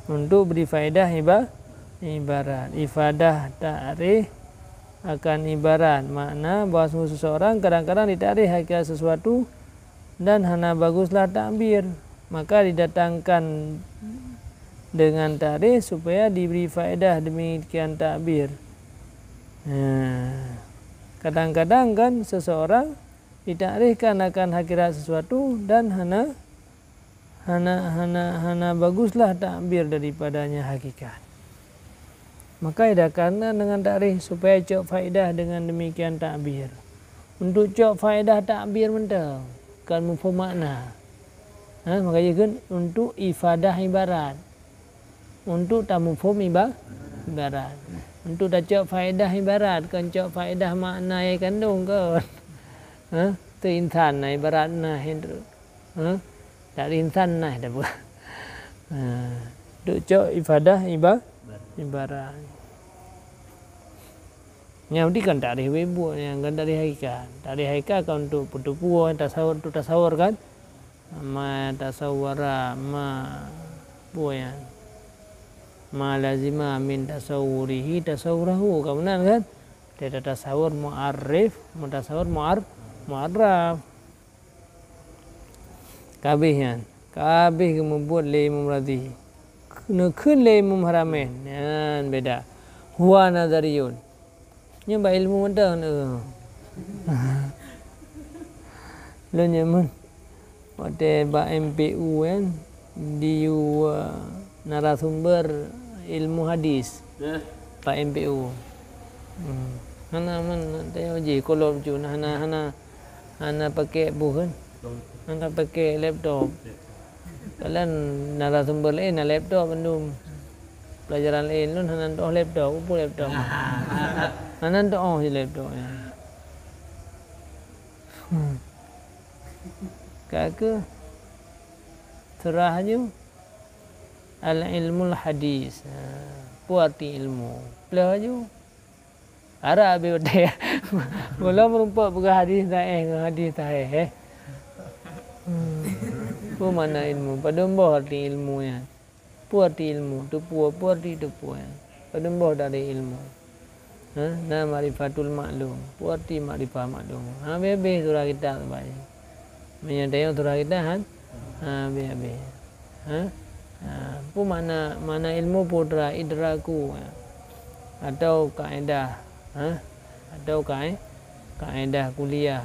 untuk beri faedah ibarat ifadah takrih akan ibarat makna bahawa seseorang kadang-kadang ditakrih hakikat sesuatu dan hana baguslah takbir maka didatangkan dengan takrih supaya diberi faedah demikian takbir. Kadang-kadang kan seseorang ditakrihkan akan hakikat sesuatu dan hana baguslah takbir daripadanya hakikat. Maka edakan dengan takrih supaya cok faedah dengan demikian takbir. Untuk cok faedah takbir mentang kan mufhum makna. Makanya kan untuk ifadah ibarat. Untuk tak mufhum ibarat. Untuk tak cok faedah ibarat kan cok faedah makna yang kandung kan. Tu insan na ibarat na hendu. Tak insan na dah bukan. Untuk cok ifadah ibarat. Yang penting kan takrih webu yang kan dari hakikat. Dari hakikat kan untuk putu-putu tasawur tu tasawur kan. Ma tasawwara ma buayan. Ma lazima min tasawurihi tasawurahu. Kemudian kan tidak tasawur mu'arrif, mutasawur mu'arraf. Kabehnya. Kabeh membuat le Imam Radhi. Nekun le Imam Haramain. Yan beda. Huwa nazariyun. Nya ba ilmu mentang lo nyaman waktu ba MPU kan di narasumber ilmu hadis Pak MPU. Hana man tayo je kolom ju hana pakai bukan. Hana pakai laptop. Kalian narasumber lain laptop andum. Pelajaran lain lun hana doh laptop, upo laptop. Hana doh je laptop ya. Kaka terahju al-ilmul hadis. Puati ilmu. Pelaju ara be ode. Bola merumpak buka hadis tak Pu mana ilmu? Padumbo arti ilmunya. Puati ilmu, tu puati tu ya. Padumbo dari ilmu. Na marifatul maklum, puati marifah maklum. Be surah kita baik. Menyadari surah kita be. Pu mana ilmu putra idraku atau kaedah atau kaedah kuliah.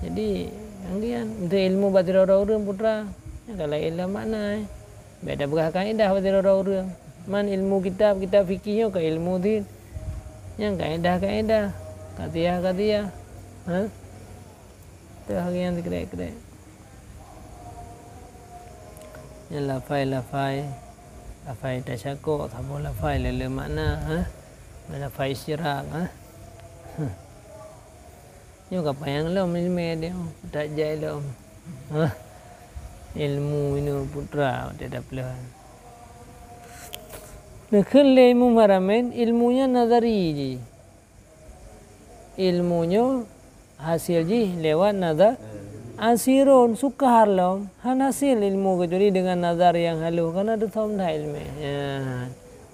Jadi anggian untuk ilmu batir orang putra kalau ilmu makna beda begah kaedah batir orang man ilmu kitab fikihnya ke ilmu din yang kaedah katiah tu harian kira-kira yang lafai tasyakuk tabo lafai lele makna lafai isyirak nyo kapayang lom ilmu dia tak jai lom ilmu ini putra tidak pelan nekun le ilmu maramen ilmunya nazari ji ilmunya hasil ji lewat nazar asirun sukar lom hasil ilmu kecuali dengan nazar yang halus karena ada tahu dah ilmu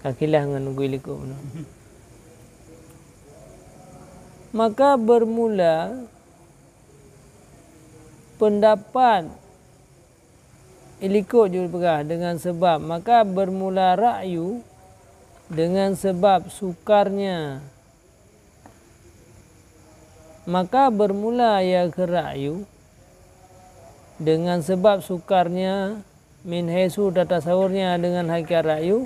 kakilah dengan guiliku maka bermula pendapat ilikut juga pegah dengan sebab maka bermula ra'yu dengan sebab sukarnya maka bermula ya ke ra'yu dengan sebab sukarnya min haisu tasawurnya dengan hakikat ra'yu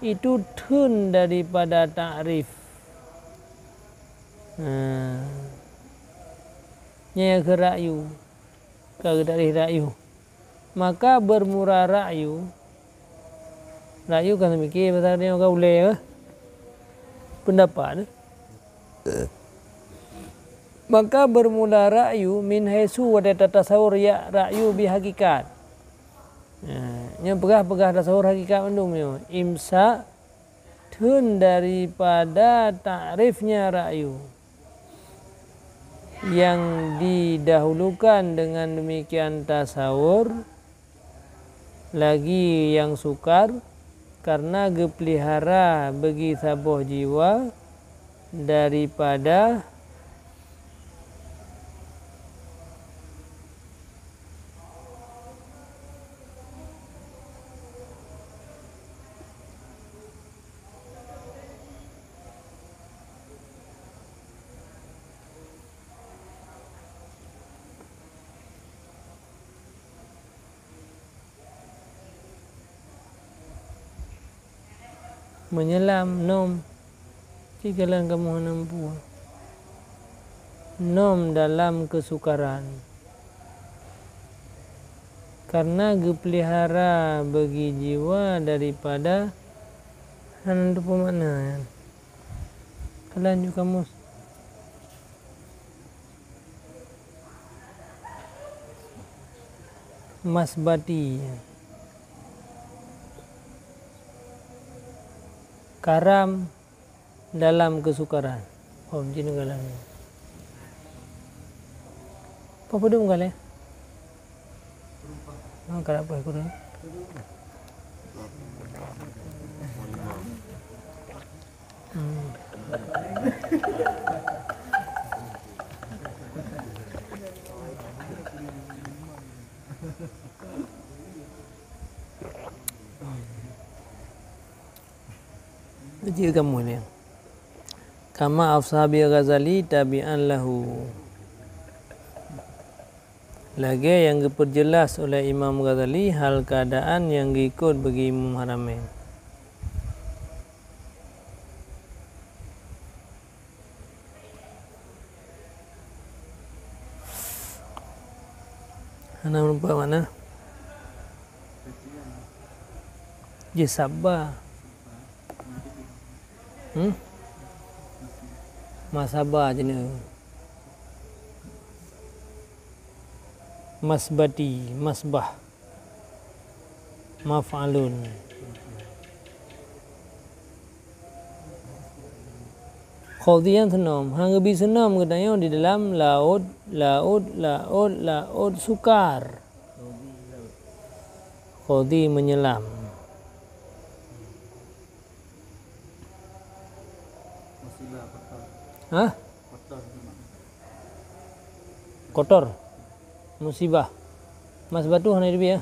itu tun daripada ta'rif nya ke ra'yu dari ra'yu maka bermula ra'yu kan mikir pasal dia kau boleh pendapat maka bermula ra'yu min haisu wa tasawur ya ra'yu bi hakikat nya pegah tasawur hakikat mendum imsa tun daripada takrifnya ra'yu yang didahulukan dengan demikian tasawur lagi yang sukar karena gepelihara bagi sabuh jiwa daripada menyelam nom jikalau kamu nampu nom dalam kesukaran karena gepelihara bagi jiwa daripada hantu pemana kalian juga kamu masbati karam dalam kesukaran. Om jinu galang. Apa dum gale? Karap apa kurang? Jadi kamu ni kama ashabi Ghazali tabi'an lahu Lagi yang diperjelas oleh Imam Ghazali hal keadaan yang diikut bagi Imam Haramain. Ana lupa mana? Je sabar. Mas sabar je ni. Masbati, masbah, maf'alun. Khawdiyan senam, hang bi senam katanya di dalam laut sukar. Khawdi menyelam. Hah? Kotor. Musibah. Mas batu hana dia.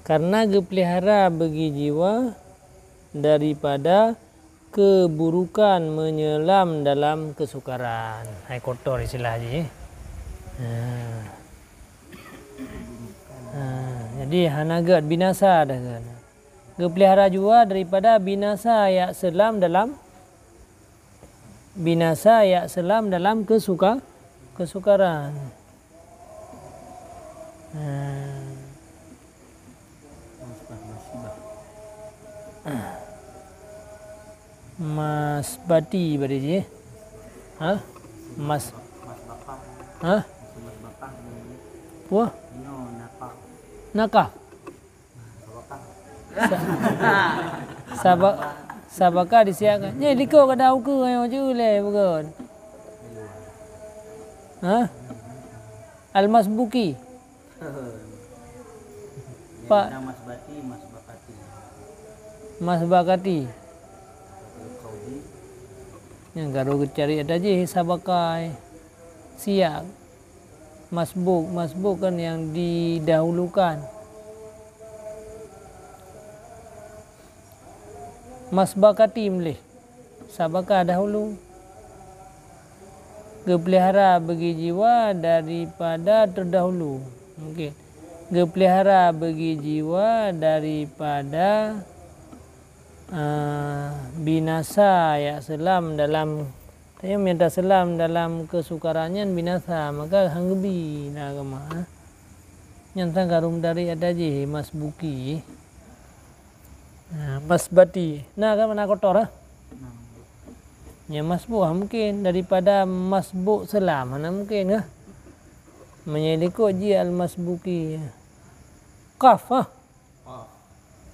Karena pelihara bagi jiwa daripada keburukan menyelam dalam kesukaran. Hai kotor istilah je. Jadi hanagat binasa dah kan. Pelihara jiwa daripada binasa ya selam dalam kesukaran. Mas bati bade je. Ha? Mas bapang. Ha? Mas bapang. Wah. Nakah. Sabaka disiapkan. Ni liko kada uku ayo je le bukan. Ha? Al-Masbuki. Pak Mas Bakati. Yang garu cari ada je sabakai. Siap. Masbuk kan yang didahulukan. Mas Bakati boleh. Sabaka dahulu. Pelihara bagi jiwa daripada terdahulu. Mungkin. Pelihara bagi jiwa daripada binasa ya selam dalam saya minta selam dalam kesukarannya binasa maka hanggebi na agama. Nyanta garum dari ada je Mas Buki. Mas Bati. Nah kan mana kotor ah? Ya masbuk mungkin daripada masbuk selam mana mungkin ah? Menyelikut je al-masbuki. Kaf ah.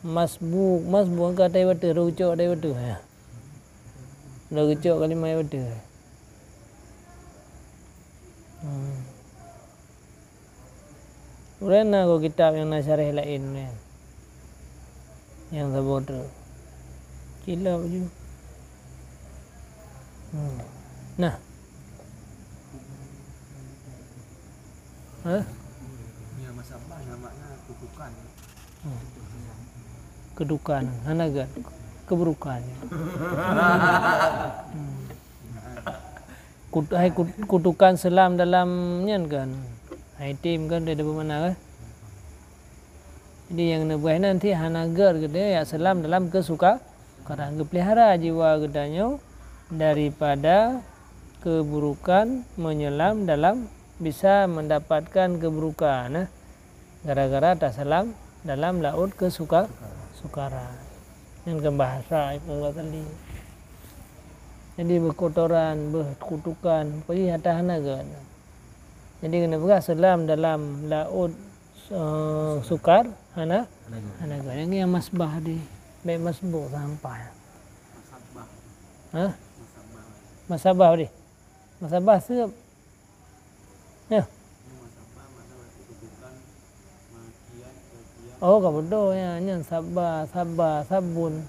Masbuk angka tai wata rucuk tai wata ya. Rucuk kali mai wata. Urena ko kitab yang nasyarah lain kan. Yang sabodo. Gila je. Nah. Ha? Ya masabah namanya kutukan. Kedukan, hanagat, keburukan. Kutukan selam dalamnya kan. Hai tim kan dia ada bermana kan. Jadi yang nabuah nanti hanagat gitu ya selam dalam kesukaran pelihara jiwa gedanya daripada keburukan menyelam dalam bisa mendapatkan keburukan gara-gara tak selam dalam laut kesukaran yang bahasa Ibnu Ghazali. Jadi berkotoran, berkutukan, pergi atas hanaga. Jadi kena berah selam dalam laut sukar hanaga. Yang masbah di baik masbuk sampai. Ha? Masabah di. Masabah siap. Ya. Oh, kau bodoh ya, nyan sabar, sabun.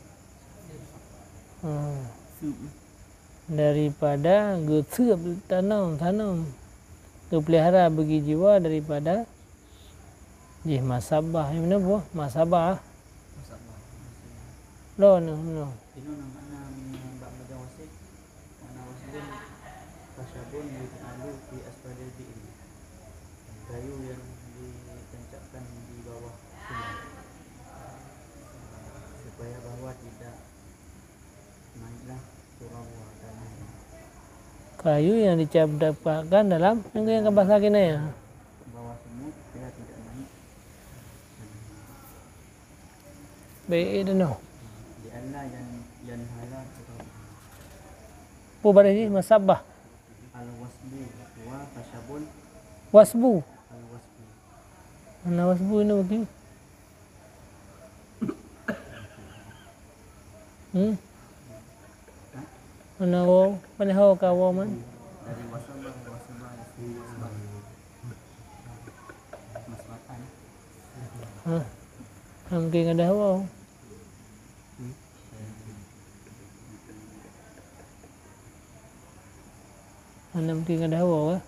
Daripada gesup tanam. Pelihara bagi jiwa daripada masabah. Yang mana buah? Masabah. Lo no. Kasabun yuj'alu fi asfalil bi'ri. Kayu yang ditancapkan di bawah sungai supaya bawah tidak naiklah ke bawah tanahnya. Kayu yang dicapkan dalam yang bahasa kini ya. Bawah semut supaya tidak naik. Baik itu no. Di Allah yang halal atau Pu pada ni masabah. al-wasbu wa kasabun Wasbu. al-wasbu. Mana wasbu ini begini? Mana wo? Mana ho kawo man? Dari wasabah masbatan. Mungkin ada wo. Mana mungkin ada wo ke?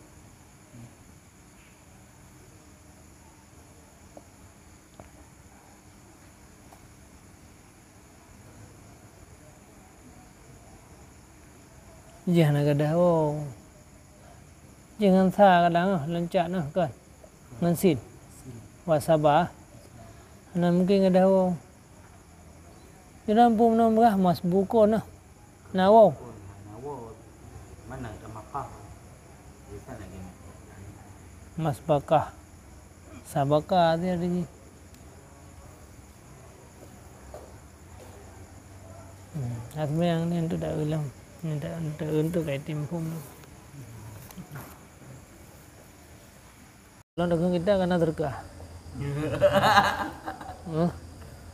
Jangan ada wo. Jangan sa kadang lencak nah kan. Ngansin. Wasabah. Mana mungkin ada wo. Jangan pun nomor mas buku nah. Nawo. Nawo mana ada mapah. Bisa lagi. Mas bakah. Sabakah dia ada ni. Asma yang ni untuk dah ulang. Untuk kayak tim pun. Kalau dagang kita kena terkah.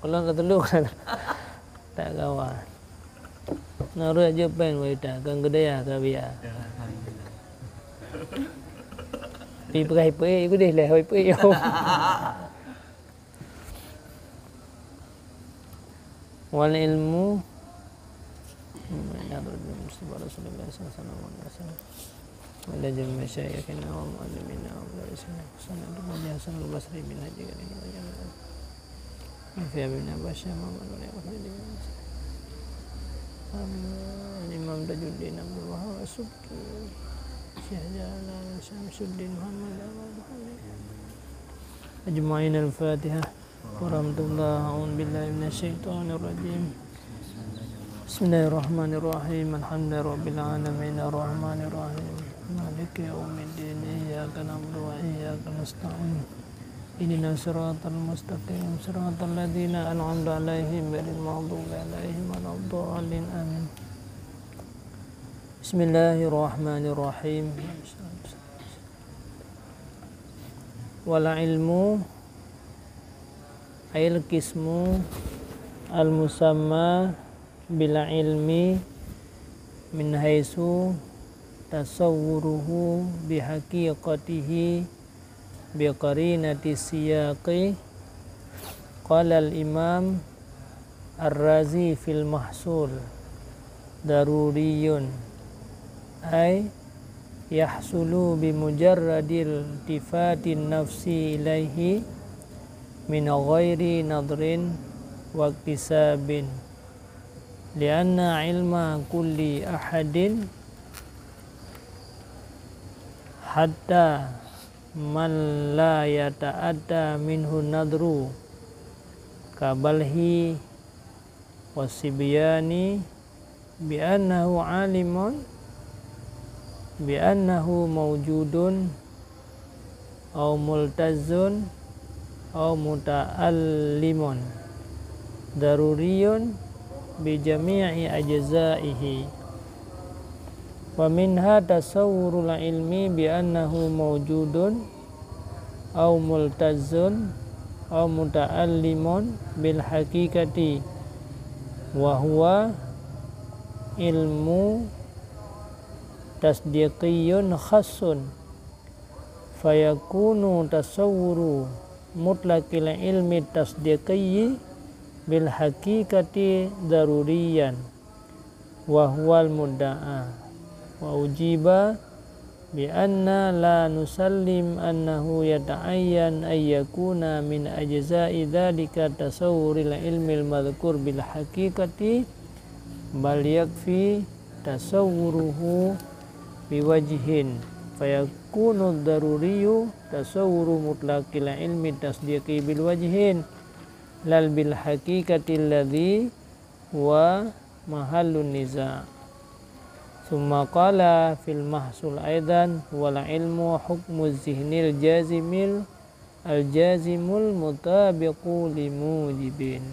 Kalau kata lu kan tak kawan. Naruh aja pen waita kang gedaya ka biya. Pi pakai pe iku deh lah pe yo. Wal ilmu Rasulullah sallallahu alaihi wasallam. Wala jam masyayikhina wa muallimina wa mudarrisina sanadu Hasan al-Basri bin Haji kan ini wajan. Fi bin Abbas Muhammad wa alihi wasallam. Imam Tajuddin Abdul Wahab As-Subki Syekh Jalal Syamsuddin Muhammad Ajma'in al-Fatihah. Warahmatullahi a'udzu billahi minasyaitonir rajim. Bismillahirrahmanirrahim. Alhamdulillahirabbil alamin arrahmanir rahim. Maliki yaumiddin. Iyyaka na'budu wa iyyaka nasta'in. Ihdinas siratal mustaqim. Siratal ladzina an'amta 'alaihim ghairil maghdubi 'alaihim waladdallin. Amin. Bismillahirrahmanirrahim. Wal ilmu ail qismu al musamma bila ilmi min haitsu tasawwuruhu bihaqiqatihi biqarinati siyaqi. Qala al-imam Ar-Razi fil mahsul daruriyun ay yahsulu bimujarradil tifatin nafsi ilaihi min ghairi nadrin wa iktisabin. Lianna ilma kulli ahadin hatta man la yata'adda minhu nadru kabalhi wasibyani bi annahu alimun bi annahu mawjudun aw multazun aw muta'allimun daruriyun bi jami'i ajzaihi. Wa minha tasawwurul ilmi bi annahu mawjudun aw multazun aw muta'allimun bil haqiqati wa huwa ilmu tasdiqiyun khassun fayakunu tasawwuru mutlaqil ilmi tasdiqiyyi bil haqiqati daruriyan wa huwal mudda'a wa ujiba bi anna la nusallim annahu yata'ayyan ay yakuna min ajza'i dhalika tasawwuril ilmil madhkur bil haqiqati bal yakfi tasawwuruhu biwajhin fayakunu daruriyu tasawwuru mutlaqil ilmi tasdiqi bil wajhin lal bil haqiqati alladhi wa mahallun niza'. Summa qala fil mahsul aidan wal ilmu hukmu zihnil jazimul mutabiqu limujibin.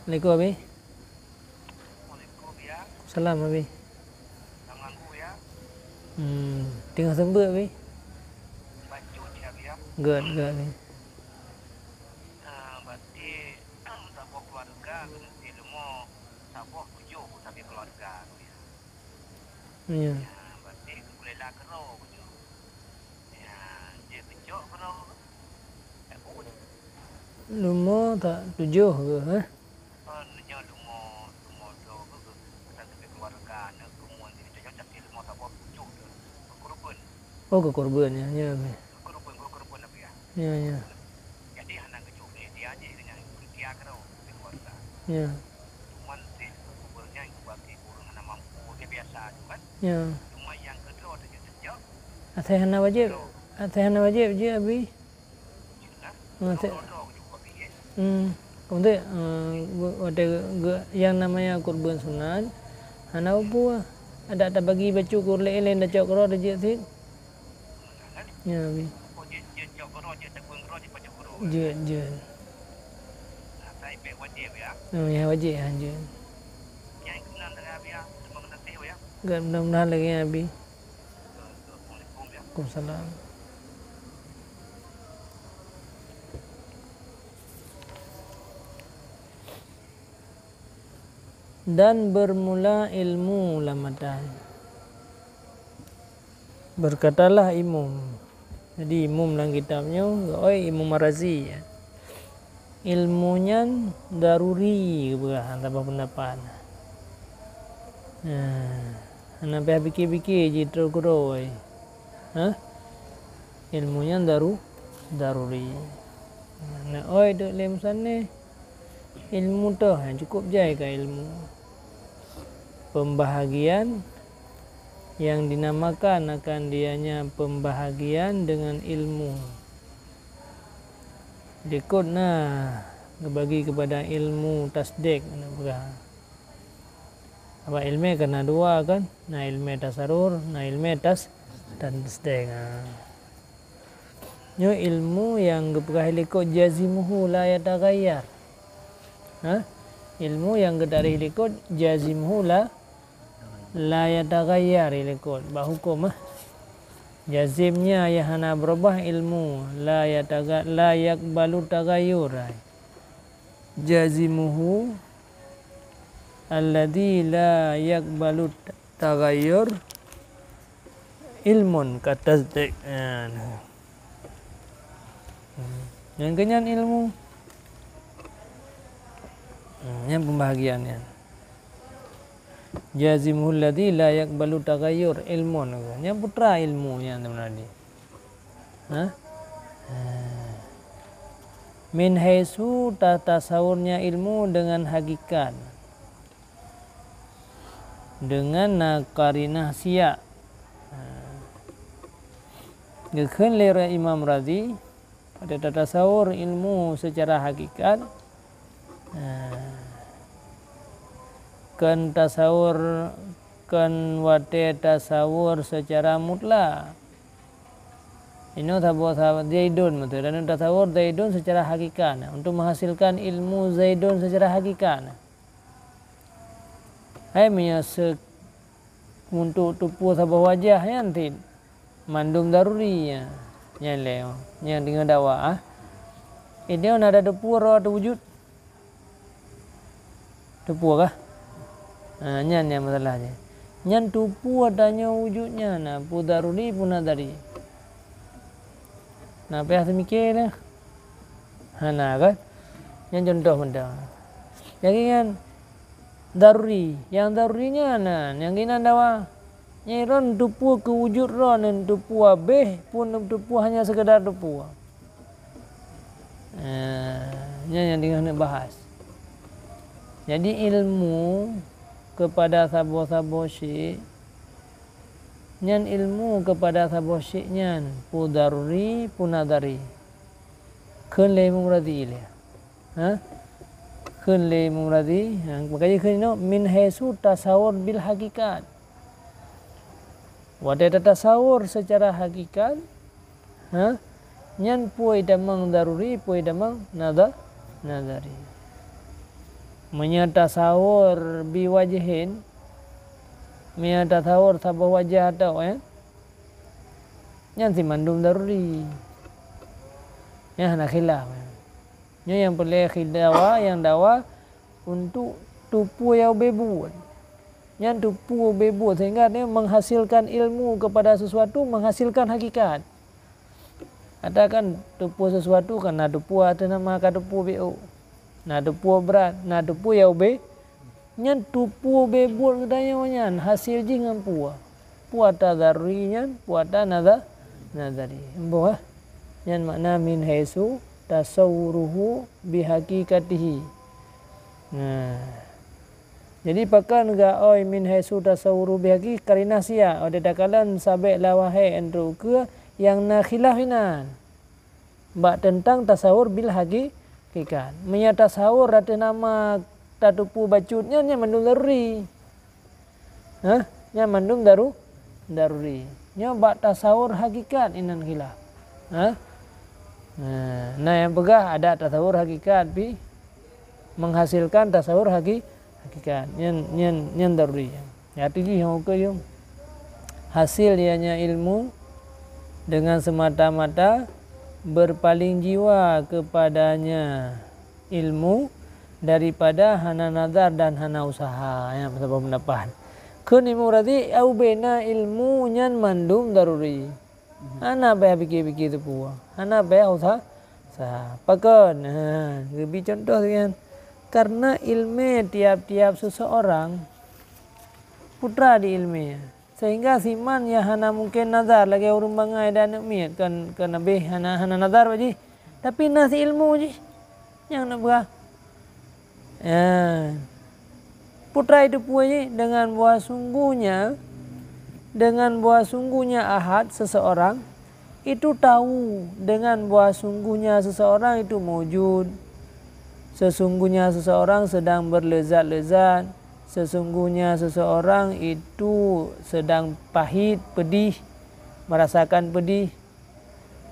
Assalamualaikum Abi. Salam Abi. Jangan bu ya. Tengah sembut Abi. Baju je Abi ya. Good Abi. Berarti sabuh keluarga berarti ilmu sabuh tujuh tapi keluarga tu ya. Ya. Berarti boleh lah kero tu. Ya, dia kecok kero. Lumo tak 7 ke ha? Nya lumo do ke tapi keluarga nak kemuan dia cocok ilmu sabuh tujuh tu. Korban. Oh ke korban ya. Ya Abi. Korban Abi ya. Ya ya. Jadi hendak kecok dia aja dengan dia kero keluarga. Ya. Cuman sih kuburnya itu bagi kurang anak mampu dia biasa tu kan. Ya. Cuma yang kedua tu je sejak Athehana wajib. Athehana wajib je Abi. jelas. Kemudian ada yang namanya kurban sunat. Hana apa? Ada bagi baca kurle lain dah cak kro dah je sit. Ya Abi. Oh je cak kero je tekun kero je baca kero. Je. Saya pe wajib ya. Ya wajib je. Yang kenan dengan dia semua kena tahu ya. Gak mudah-mudahan lagi Abi. Assalamualaikum ya. Waalaikumsalam. Dan bermula ilmu lamatan. Berkatalah Imam. Jadi Imam dalam kitabnya, Imam Marazi ya. Ilmunya daruri berah tanpa pendapat. Nampak fikir-fikir je terkuroi. Ilmunya daruri. Nah, duk lem sana. Ilmu tu cukup jai ke ilmu. Pembahagian yang dinamakan akan dianya pembahagian dengan ilmu. Dikut bagi kepada ilmu tasdik. Apa ilmu kena dua kan? Nah ilmu tasarur, nah ilmu tasdik. Nyo ilmu yang keperahlikot jazimuhu la yataghayyar. Ilmu yang kedari likut jazimuhu la yataghayyar likut bahukum jazimnya ya hana berubah ilmu la yakbalu taghayyur jazimuhu alladhi la yakbalu taghayyur ilmun katasdik. Yang kenyan ilmu yang pembahagiannya jazimul ladzi la yaqbalu taghayyur ilmun yang putra ilmunya teman-teman. Min haitsu tasawurnya ilmu dengan hakikat dengan qarinah siya. Gekeun lera Imam Razi pada tasawur ilmu secara hakikat kan tasawur kan wate tasawur secara mutlak. Ini sahabat Zaidun betul dan tasawur Zaidun secara hakikat untuk menghasilkan ilmu Zaidun secara hakikat. Hai menyesek untuk tupu sabah wajah yang tid mandum darurinya yang leo yang dengan dakwah ini ada tupu atau wujud tupu kah? Nyan yang masalahnya. Nyan tupu adanya wujudnya. Nah, pu daruri pun dari. Nah, apa yang mikir lah? Nah kan? Yang contoh benda. Yang kan daruri. Yang darurinya nah, yang kena dawa. Nyiron tupu ke wujud ron dan tupu abeh pun tupu hanya sekedar tupu. yang dengan bahas. Jadi ilmu kepada sabo-sabo syik nyan ilmu kepada sabo syik nyan pu daruri pu nadari. Keun le muradi ile. Keun le muradi, makanya keun no min haisu tasawur bil hakikat. Wadah tasawur secara hakikat, nyan puai damang daruri, puai damang nadari. Tasawur bi wajihin, tasawur sabah wajah atau nyan si mandum daruri. Yang nak khilaf. Yang boleh khidawa, yang dawa untuk tupu yang bebuat. Yang tupu bebuat sehingga dia menghasilkan ilmu kepada sesuatu, menghasilkan hakikat. Katakan tupu sesuatu kan na tupu ada nama ka tupu bu. Na tupu berat, na tupu yang be. Yang tupu bebuat kedanya nyan hasil jingan puah. Puah tadarri nyan, puah nadari. Embo yang makna min haisu tasawuruhu bihakikatihi. Jadi pakan ga oi min haisu tasawuru bihaki karina sia ode dakalan sabek lawahe endru ke yang na khilafinan. Bak tentang tasawur bil hakikat. Menya tasawur ada nama tatupu bacutnya nya mandum daruri. Nya mandum daruri. Nya bak tasawur hakikat inan khilaf. Nah yang pegah ada tasawur hakikat bi menghasilkan tasawur hakikat nyen daruri. Ya tinggi yang ke yung hasil ianya ilmu dengan semata-mata berpaling jiwa kepadanya ilmu daripada hana nazar dan hana usaha yang sebab mendapat. Keun ilmu berarti au bena ilmu nyan mandum daruri. Hana bayar fikir-fikir tu puah. Hana bayar usaha. Pakon. Lebih contoh kan. Karena ilmu tiap-tiap seseorang putra di ilmu. Sehingga siman ya hana mungkin nazar lagi urung bangai dan miat kan lebih hana nazar baji. Tapi nasi ilmu je. Yang nak berah. Putra itu punya dengan buah sungguhnya ahad seseorang itu tahu dengan buah sungguhnya seseorang itu mewujud. Sesungguhnya seseorang sedang berlezat-lezat. Sesungguhnya seseorang itu sedang pahit, pedih, merasakan pedih.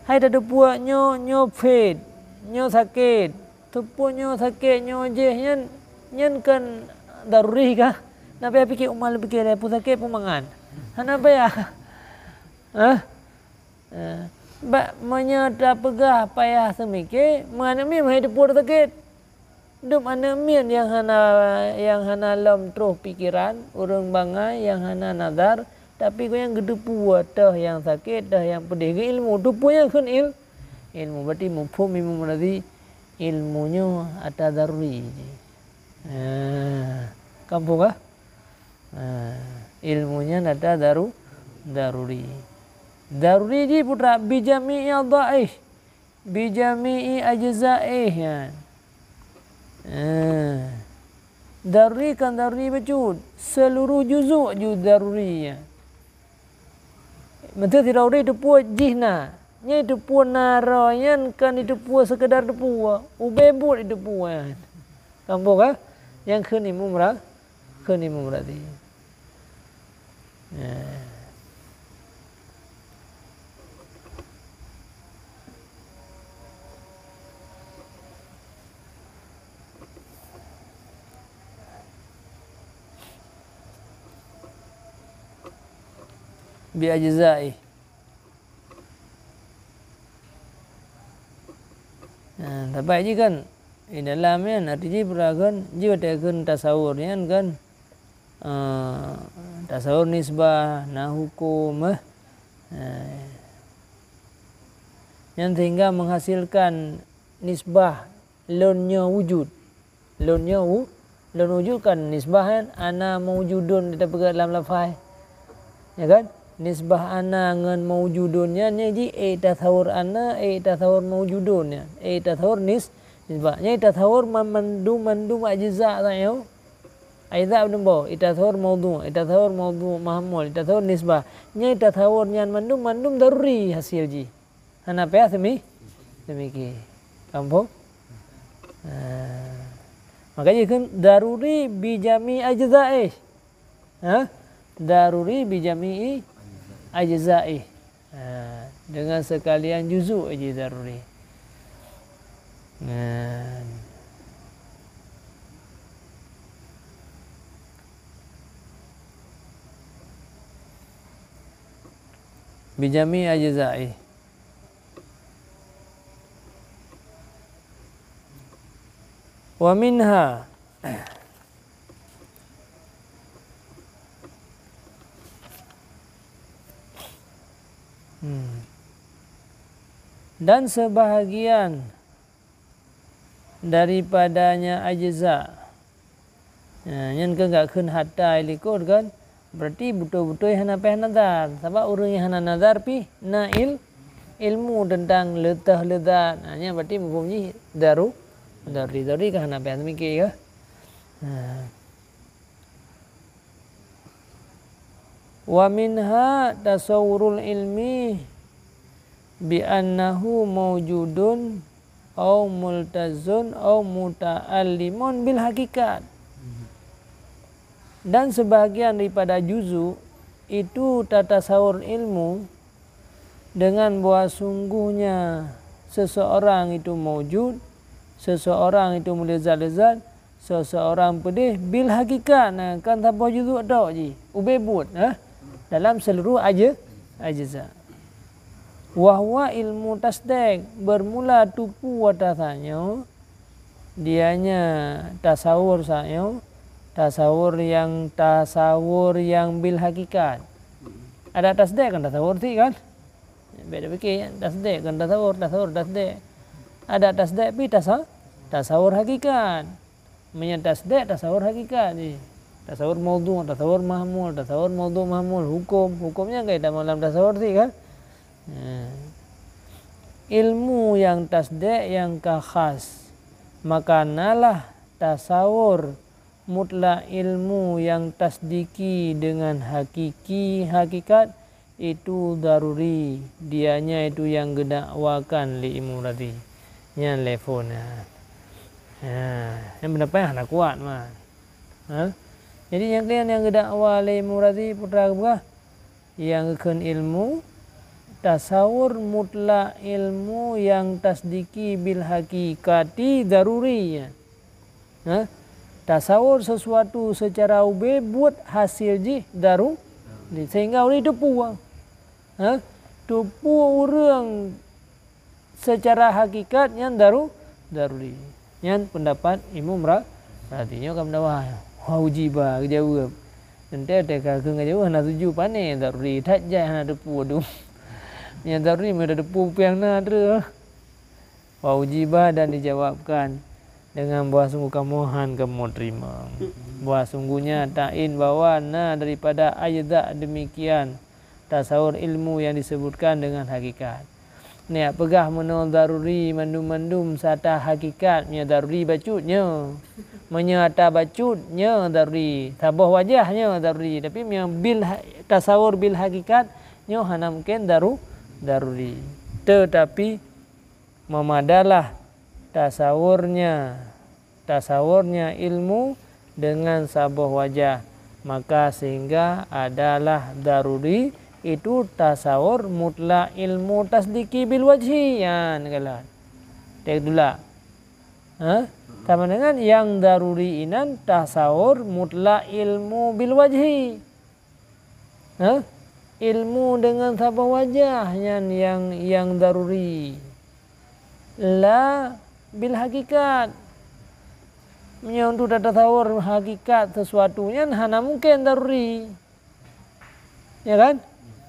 Hai dah puak nyo pet, nyo sakit. Tupu nyo sakit nyo je nyen kan daruri kah? Nak payah fikir umal fikir dia pun sakit pun mangan. Hana payah. Menyata pegah payah semikir, mana mi hidup pun sakit. Hidup mana mi yang hana lam terus pikiran, urang bangai yang hana nazar, tapi kau yang gede puat dah yang sakit dah yang pedih ilmu tu pun yang kan ilmu berarti mufhum ilmu berarti ilmunya ada daruri. Kampung kah? Ilmunya ada daruri. Daruri ji putra bijami'i dhaif. Bijami'i ajza'ih. Daruri kan daruri bacud. Seluruh juzuk daruri. Betul tidak daruri itu puas jihna. Nya itu puas narayan kan itu puas sekedar itu puas. Ubebut itu puas. Kampung kah? Yang kenimu berarti. Bi ajza'i. Tapi ji kan di dalamnya artinya beragan jiwa tekan tasawur kan tasawur nisbah nah hukum yang sehingga menghasilkan nisbah lonnya wujud lon wujud kan nisbah kan ana mawjudun kita pegang dalam lafaz ya kan nisbah ana ngan mawjudunnya ni ji tasawur ana tasawur mawjudunnya tasawur Nisbahnya tasawur mandum ajza tayo. Aidha abdumbo tasawur maudhu mahmul tasawur nisbah. Nya tasawur nyan mandum daruri hasil ji. Hana pa demikian. Kampung. Makanya kan daruri bijami ajza'i. Daruri bijami ajza'i. Dengan sekalian juzu aja daruri. Bijami ajza'i. Wa minha dan sebahagian daripadanya ajza. Yang enggak keun hatta ilikut kan berarti betul-betul hana peh nazar. Sebab orang yang hana nazar pi nail ilmu tentang letah ledat. Nya berarti mafhumnya dari ke hana peh demikian ya. Wa minha tasawurul ilmi bi annahu mawjudun au multazun au muta'allimun bil hakikat. Dan sebahagian daripada juzu itu tasawur ilmu dengan bahwa sungguhnya seseorang itu mawjud, seseorang itu melezat-lezat, seseorang pedih bil hakikat. Nah, kan tanpa juzu dak ji. Ubebut dalam seluruh ajza. Wahwa ilmu tasdik bermula tupu watasanyo dianya tasawur sanyo tasawur yang bil hakikat. Ada tasdik kan tasawur ti kan? Beda fikir tasdik kan tasawur tasdik. Ada tasdik pi tasawur hakikat. Tasdik tasawur hakikat ni. Tasawur maudhu, tasawur mahmul, tasawur maudhu mahmul, hukumnya kaitan dalam tasawur ti kan? Ilmu yang tasdik yang khas, maka nalah tasawur mutlak ilmu yang tasdiki dengan hakikat itu daruri. Dianya itu yang gedakwakan li ilmu tadi. Nya telefon. Yang pendapat nak kuat mah. Jadi yang kalian yang gedakwa li ilmu tadi putra buah yang keun ilmu tasawur mutlak ilmu yang tasdiki bil hakikati daruri. Tasawur sesuatu secara ube buat hasil ji daru sehingga orang tupu. Tupu orang secara hakikat yang daruri. Yang pendapat Imam artinya kam dawa wajiba jawab. Nanti ada ke ngajau hana tuju pane daruri tajai hana tupu dum. Yang daruri ada tupu yang nadre. Wajiba dan dijawabkan dengan bahwa sungguh kamu terima. Bahwa sungguhnya ta'in bahwa daripada ajza demikian tasawur ilmu yang disebutkan dengan hakikat. Ni pegah menol daruri mandum sata hakikat nya daruri bacutnya. Menyata bacutnya daruri, tabah wajahnya daruri, tapi bil tasawur bil hakikat nya hana mungkin daruri. Tetapi memadalah tasawurnya ilmu dengan sabah wajah, maka sehingga adalah daruri itu tasawur mutlak ilmu tasdiki bil wajhi. Kalah tek dula sama dengan yang daruri inan tasawur mutlak ilmu bil wajhi. Ilmu dengan sabah wajah yang daruri la bil hakikat. Untuk tasawur hakikat sesuatunya hana mungkin daruri. Ya kan?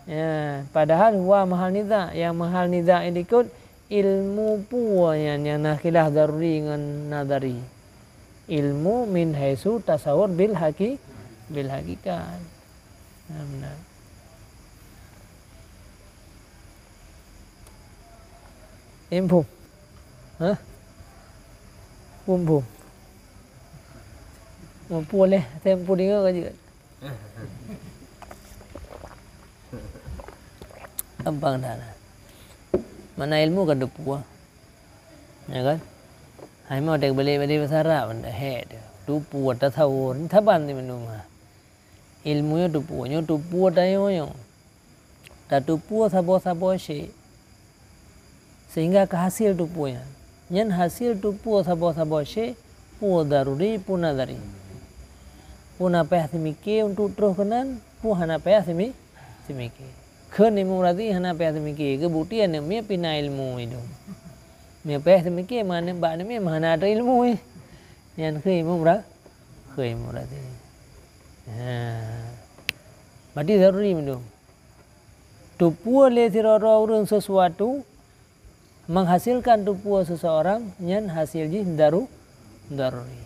Ya, padahal huwa mahal niza, yang mahal niza ini ikut ilmu puanya yang nakhilah daruri dengan nadari. Ilmu min haisu tasawur bil hakikat. Benar. Info. Bum. Boleh tempo dengar aja. Abang dah. Mana ilmu kan dupu. Ya kan? Hai mau dek balik bahasa Arab benda head. Dupu atau tawur. Ni taban ni minum. Ilmunya dupu tayo. Tak dupu sabo syek. Sehingga ke hasil dupunya. Nyan hasil dupu sabo syek. Pu daruri pu nadari. Pu napeh semiki untuk terus kenan. Pu hanapeh semiki. Ken ilmu berarti hanapeh semiki. Kebuktian ni pina ilmu itu. Mia peh semiki mana bak ni mana ada ilmu ni. Nyan ke ilmu berarti. Berarti daruri minum. Tupu oleh tirara urang sesuatu menghasilkan tupu seseorang nyan hasil ji daruri.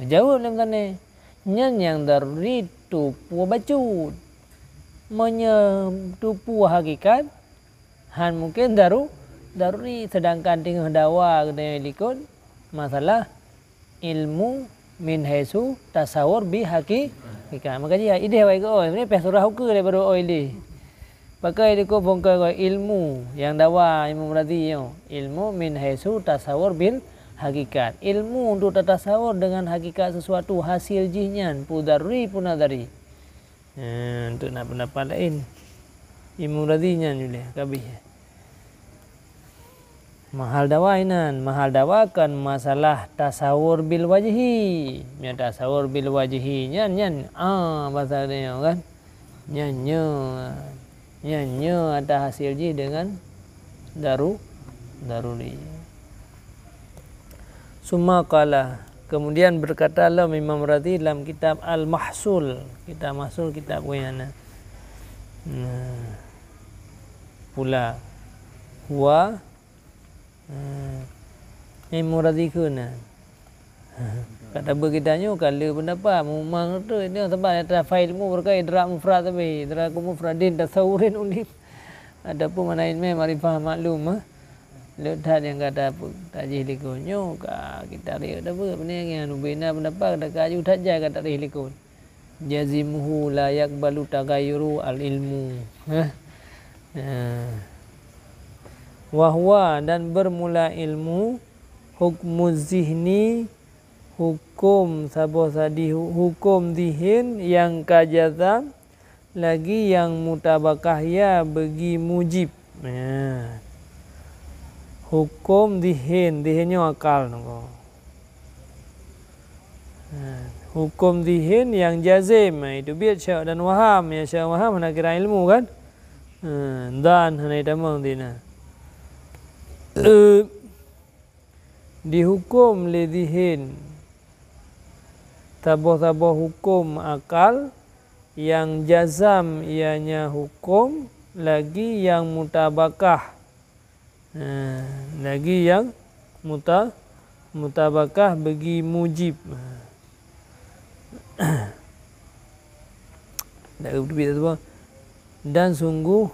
Jawab dalam tanya nyan yang daruri tupu bacut tupu hakikat han mungkin daruri sedangkan tinggal dawa kena likut masalah ilmu min haisu tasawur bi hakikat. Maka dia ide baik ni pesurah hukum daripada ini. Pakai dia ko bongkar ilmu yang dawa ilmu berarti ilmu min haisu tasawur bil hakikat. Ilmu untuk tasawur dengan hakikat sesuatu hasil jihnya pudarri punadari. Untuk nak pendapat lain. Ilmu berarti nya juga kabih. Mahal dawakan masalah tasawur bil wajhi. Ya tasawur bil wajhi nyan bahasa dia kan. Nyanyo ada hasil ji dengan daruri. Summa qala kemudian berkatalah Imam Razi dalam kitab Al-Mahsul. Kitab Mahsul kitab Wayana. Pula huwa Muradi kuna. Kata berkitanya kalau pendapat memang tu ini sebab ada fail mu berkait drak mufrad tapi drak mufradin tasawurin ulil. Adapun mana ilmu marifah maklum letak yang kata apa tajih likunyo ka kita ri ada apa ni yang bina pendapat ada kaju tajah kata ri likun. Jazimuhu la yaqbalu tagayyuru al ilmu. Wahwa dan bermula ilmu hukmu zihni hukum sabosadi hukum zihin yang kajazam lagi yang mutabakah ya bagi mujib. Hukum zihinnya akal nunggu. Hukum zihin yang jazim itu biar syak dan waham ya syak waham nak kira ilmu kan. Dan hanai tamang dina. Dihukum lidihin taboh-taboh hukum akal yang jazam ianya hukum lagi yang mutabakah lagi yang mutabakah bagi mujib. Dan sungguh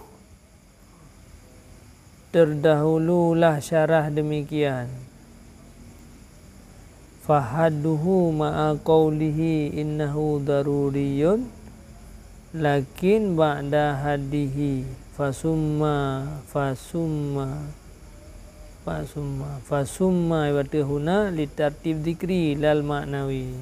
terdahululah syarah demikian. Fahadduhu ma'a qawlihi innahu daruriyun lakin ba'da hadihi fasumma iwati huna litartib dikri lal maknawi.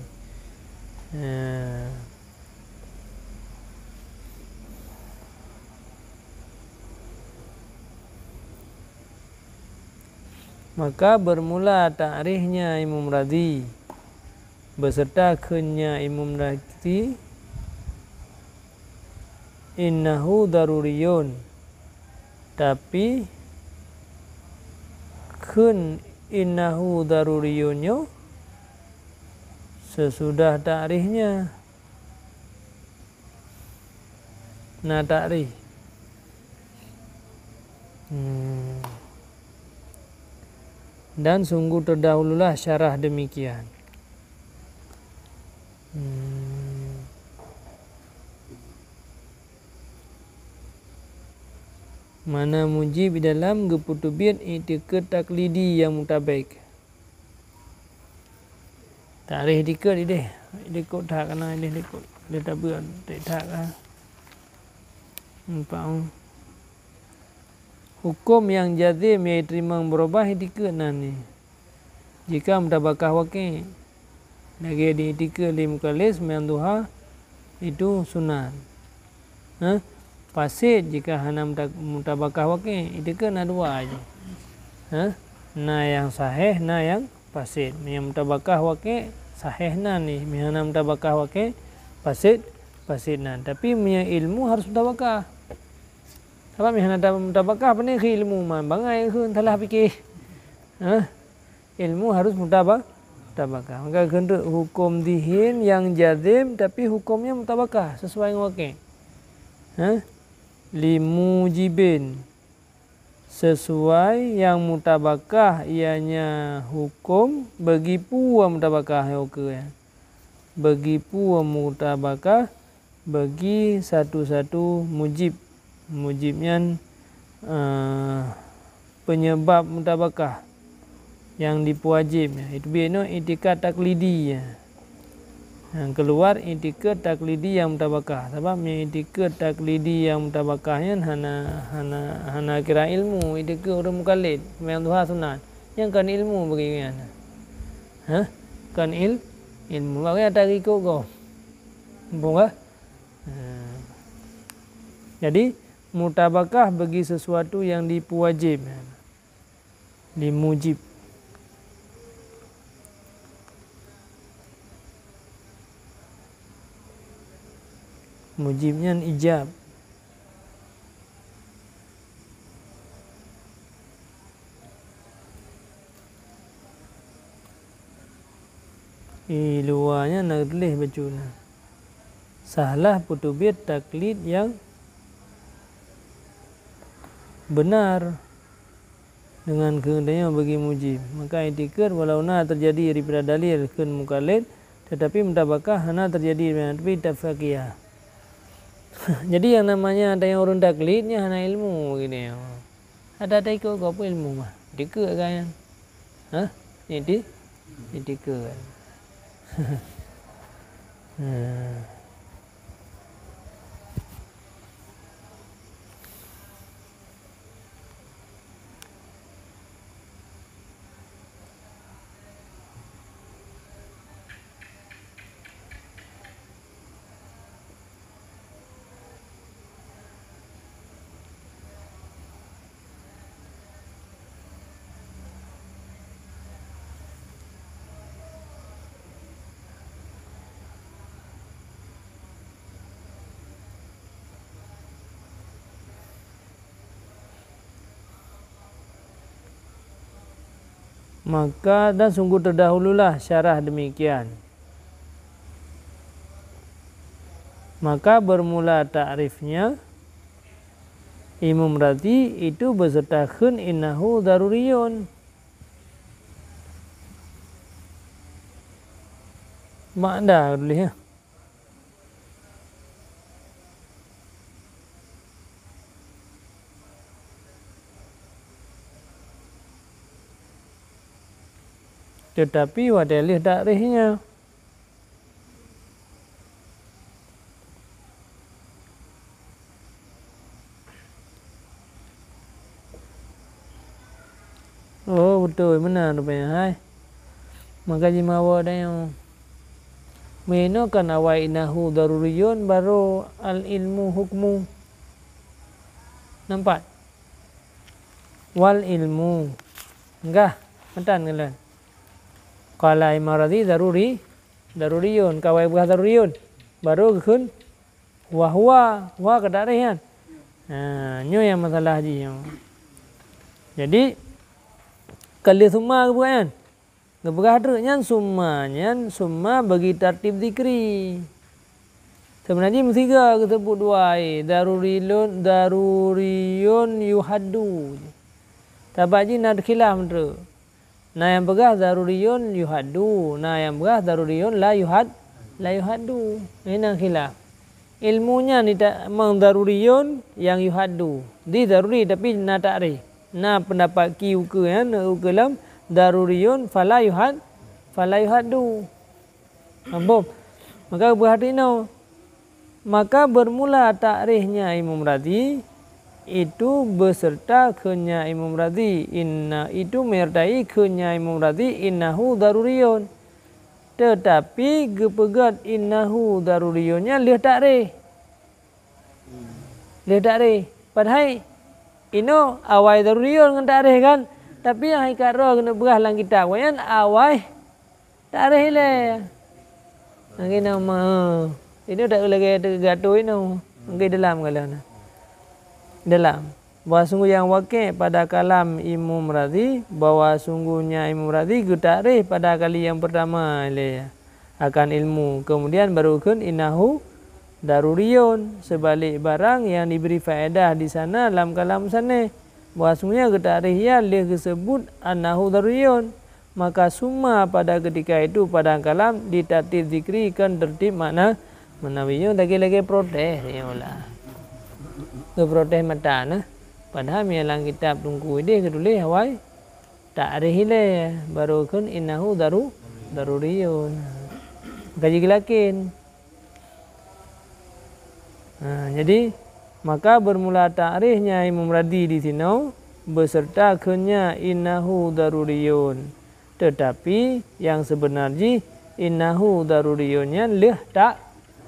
Maka bermula ta'rifnya Imam Razi beserta kenya Imam Razi innahu daruriyun, tapi kun innahu daruriyunnya sesudah ta'rifnya. Nah ta'rif dan sungguh terdahululah syarah demikian. Mana mujib di dalam geputubiat i'tiqad taklidi yang mutabaik. Tarikh dikit dia. Dikut tak kena dia dikut. Dia tak buat tak lah. Nampak. Hukum yang jazim yang diterima berubah dikit ni. Jika mutabakah wakil. Lagi di dikit di mukalis meyanduha itu sunat. Fasid jika hana mutabakah wakil itu kena dua aja. Na yang sahih, na yang fasid. Yang mutabakah wakil sahih na ni. Yang mutabakah wakil fasid na. Tapi punya ilmu harus mutabakah. Sebab yang mutabakah apa ni ilmu man bangai ke entahlah fikir. Ilmu harus mutabakah. Maka kena hukum dihin yang jazim tapi hukumnya mutabakah sesuai dengan wakil. Limujibin sesuai yang mutabakah ianya hukum bagi pua mutabakah ya. Bagi pua mutabakah bagi satu-satu mujib. Mujibnya penyebab mutabakah yang dipuajib ya. Itu biasa i'tiqad taklidi ya. Yang keluar i'tiqad taklidi yang mutabakah. Sebab i'tiqad taklidi yang mutabakahnya hana kira ilmu, i'tiqad orang mukallid, memang Tuhan sunat. Yang kan ilmu bagaimana? Kan ilmu. Bagaimana tak ikut kau? Bukan? Jadi mutabakah bagi sesuatu yang dipuajib. Dimujib. Mujibnya ijab. Luarnya nak tulis bacuna. Salah putubit taklid yang benar dengan kehendaknya bagi mujib. Maka i'tiqad walau na terjadi daripada dalil kun mukallid tetapi mutabakah hana terjadi tapi tafaqiyah. Jadi yang namanya ada yang orang taklidnya hana ilmu gini. Ada ikut kau apa ilmu mah? Dika kan? Ini dika kan. Maka dan sungguh terdahululah syarah demikian. Maka bermula takrifnya Imam Razi itu beserta khun innahu daruriyun. Makna dulu ya. Tetapi wadalih takrifnya betul benar rupanya hai. Maka jimawa ada yang menokan awal inahu daruriyun baru al ilmu hukmu. Nampak? Wal ilmu. Enggak, mentan kalian. Kalau imarati daruriyun, kawai buah daruriyun. Baru kun wahwa kedarian. Nyo yang masalah ji. Jadi kali summa kebukaan. Keberhadurnya summa bagi tertib zikri. Sebenarnya mesti kita sebut dua daruriyun yuhaddu. Tabaji nad khilaf mentu. Nah yang begah daruriyun yuhaddu, nah yang begah daruriyun la yuhaddu. Ini khilaf. ilmunya ni tak mang daruriyun yang yuhaddu. Di daruri tapi na ta'rif. Na pendapat ki uka ya, na ukalam daruriyun fala yuhaddu. Ambom. Maka berhati maka bermula takrifnya Imam Radhi itu beserta kenya Imam Radhi. Inna itu menyertai kenya Imam Radhi innahu daruriyun. Tetapi gepegat innahu daruriyunnya leh takrif. Leh takrif. Padahal ino awai daruriyun dengan takrif kan. Tapi yang hakikat roh kena berah dalam kitab. Wayan awai takrif le. Nangin nama. Ini tak lagi tergaduh ini. Mungkin dalam kalau na. Dalam. Bahawa sungguh yang wakil pada kalam Imam Radhi. Bahawa sungguhnya Imam Radhi takrif pada kali yang pertama le. Akan ilmu. Kemudian baru kun innahu daruriyun. Sebalik barang yang diberi faedah di sana dalam kalam sana. Bahawa sungguhnya takrif ya le disebut annahu daruriyun. Maka semua pada ketika itu pada kalam ditatib zikri kan tertib makna menawinya lagi-lagi protes ya Allah. Ke protes mata nah. Padahal dalam kitab tunggu dia ketulis awai takrif le baru kun innahu daruriyun. Kaji gelakin. Jadi maka bermula takrifnya Imam Radhi di sini beserta kenya innahu daruriyun. Tetapi yang sebenarnya innahu daruriyunnya leh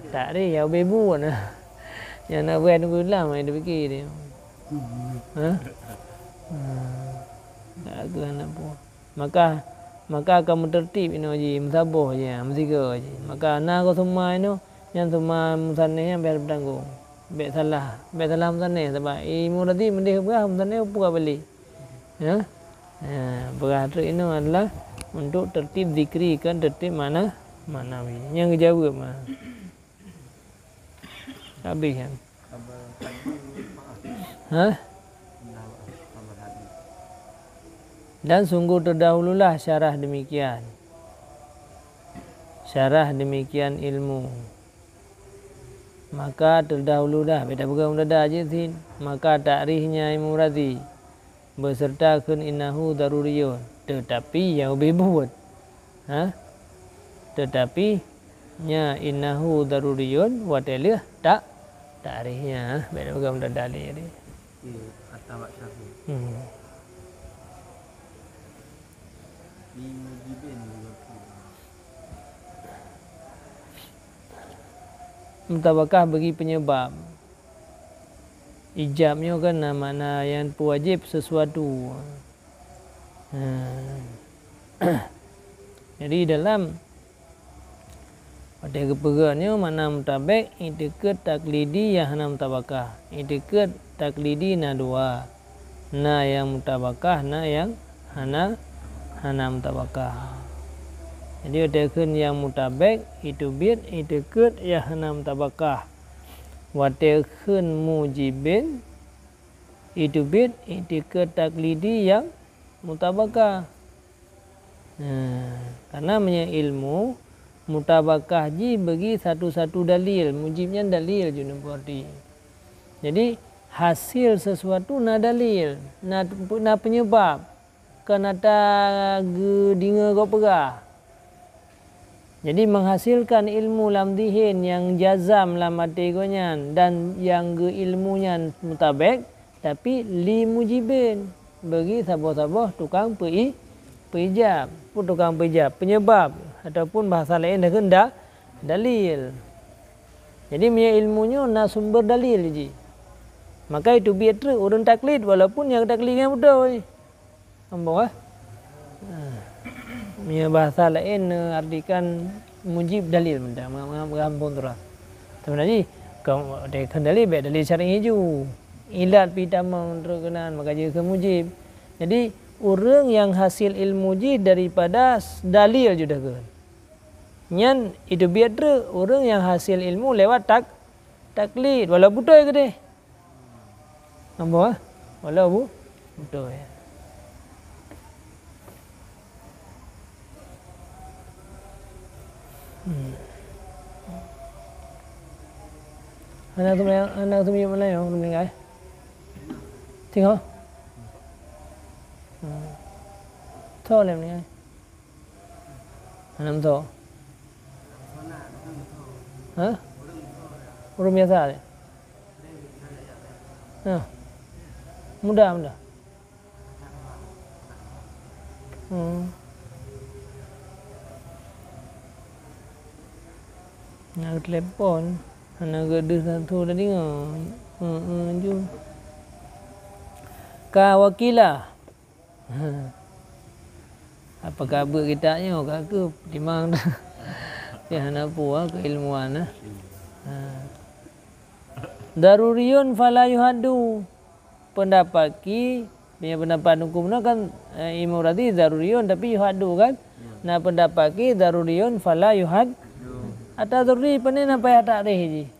takrif ya bebu nah. Yang nak buat tunggu lama dia fikir dia. Aku nak buat. Maka kamu tertib ini je, mensabah je, menzikir je. Maka na kau semua ini yang semua musannih yang biar bertanggung. Baik salah musannih sebab ilmu tadi mendih berah musannih buka balik. Ya. Berarti ini adalah untuk tertib zikri kan tertib manawi. Yang jawab mah. Habis kan. Dan sungguh terdahululah syarah demikian. Syarah demikian ilmu. Maka terdahulu dah. Beda bukan dah je sin. Maka takrifnya Imam Radhi beserta kun innahu daruriyun. Tetapi yang lebih buat. Tetapi nya innahu daruriyun watelih takrifnya. Beda bukan dah dalil ni. Atau syafi. Mutabakah bagi penyebab. Ijabnya kan makna yang wajib sesuatu. Jadi dalam pada kepegannya makna mutabak itikad taklidi yang hana mutabakah. Itikad taklidi na dua. Na yang mutabakah, na yang hana mutabakah. Jadi tekan yang mutabak itu bid itikad yang hana mutabakah. Wa tekan mujibin itu bid itikad taklidi yang mutabakah. Karena punya ilmu mutabakah ji bagi satu-satu dalil, mujibnya dalil je berarti. Jadi hasil sesuatu na dalil, na penyebab. Kenata gedinga go pegah. Jadi menghasilkan ilmu lam dihin yang jazam lam mategonya dan yang ge ilmunya mutabak tapi li mujibin bagi sabah-sabah tukang peijab, tukang peijab penyebab ataupun bahasa lain dengan dalil. Jadi punya ilmunya na sumber dalil je. Maka itu biar orang taklid walaupun yang taklidnya betul. Ambo punya bahasa lain artikan mujib dalil benda mengampun terus. Sebenarnya kau dekan dalil baik dalil syar'i ju. Ilat pitama terkenan maka jadi mujib. Jadi orang yang hasil ilmu ji daripada dalil sudah kan. Nyan itu biar orang yang hasil ilmu lewat taklid walau betul ke deh. Ambo walau betul ya. anatomi mana yang meninggal? Tengok. Thô làm này. Nằm thô. Hả? Belum biasa deh. Mudah. Nak telepon, anak gedus satu tadi jum. Kawakila. Apa kabar kita nya ke timang dah. Ya anak puah keilmuan ah. Daruriyun fala yuhaddu. Pendapat ki, punya pendapat hukumnya kan Imam Radhi daruriyun tapi yuhaddu kan. Nah pendapat ki daruriyun fala yuhad. Atau daruri pening apa ya tak reh.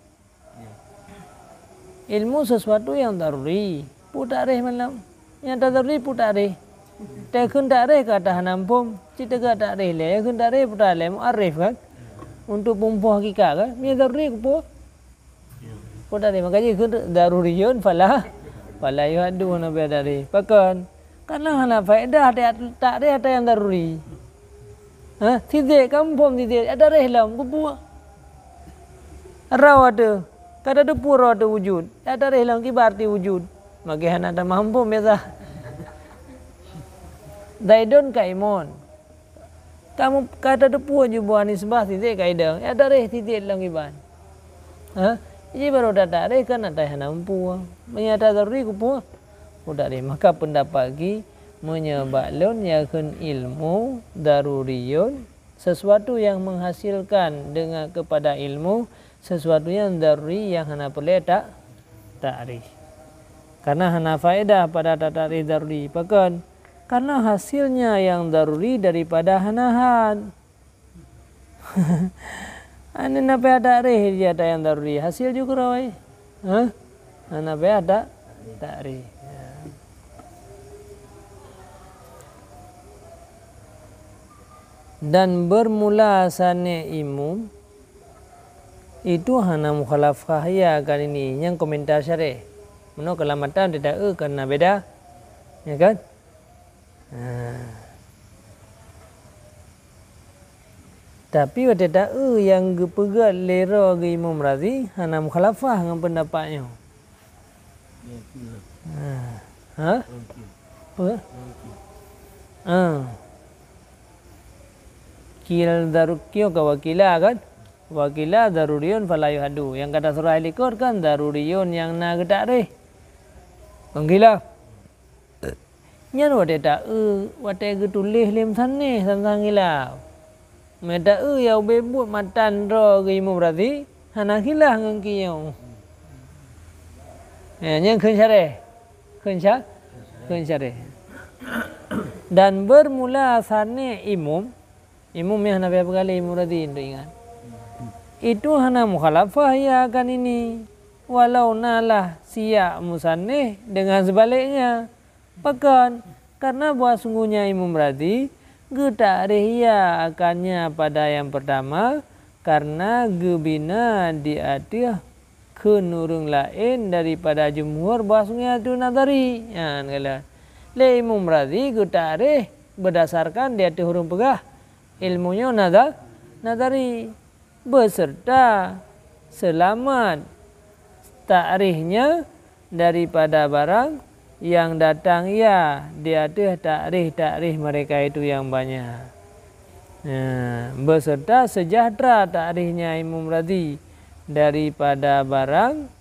Ilmu sesuatu yang daruri, putak reh malam. Yang tak daruri putak reh. Tak kun tak reh kata nampum, cita tak reh le, kun tak reh putak le muarif kan. Untuk pumpuh hakikat kan, ni daruri ku putak reh makanya kun daruriyun fala yuhaddu nabi dari. Pakan karena hana faedah tak reh ada yang daruri. Tidak kampung tidak ada reh lam ku raw ada, kada ada pura ada wujud. Ada hilang kibarti wujud. Maka hana ada mampu biasa. Daidon kaimon. Kamu kada ada pura jubuan isbah titik kaidang. Ada reh titik hilang kibar. Jadi baru ada reh kan ada hana mampu. Menyata daruri kupu. Udah deh. Maka pendapat lagi menyebaklun yakun ilmu daruriyun sesuatu yang menghasilkan dengan kepada ilmu sesuatu yang daruri yang hana boleh tak ta'rif. Karena hana faedah pada ta'rif daruri. Bahkan karena hasilnya yang daruri daripada hanahan. Ani napa ta'rif dia ada yang daruri. Hasil juga rawai. Hana ada ta'rif. Dan bermula asalnya imum itu hana mukhalafah ya kan ini yang komentar syarih. Meno kelamatan tidak karena beda. Ya kan? Tapi tidak yang gepegat lera ke Imam Razi hana mukhalafah dengan pendapatnya. Kil darukio ke wakila kan? Wakila daruriyun fala yuhaddu. Yang kata surah Al-Iqor kan daruriyun yang na gedak reh. Penggila. Nyan wate ta wate getulih lim sanne tentang gila. Meda ya bebut matan ro ge Imam Razi hana gila ngang kiyo. Nyan khun syareh. Khun syareh. Dan bermula asalnya imum yang hana berapa kali Imam Razi itu ingat. Itu hana mukhalafah ya kan ini. Walau nalah siya musannih dengan sebaliknya. Bahkan karena buat sungguhnya Imam Razi getarih ya akannya pada yang pertama karena gebina diatih kenurung lain daripada jumhur bahasanya itu nadari. Ya kala. Le Imam Razi getarih berdasarkan diatih huruf pegah ilmunya nadari. Beserta selamat ta'rifnya daripada barang yang datang ya dia ada ta'rif mereka itu yang banyak. Beserta sejahtera ta'rifnya Imam Razi daripada barang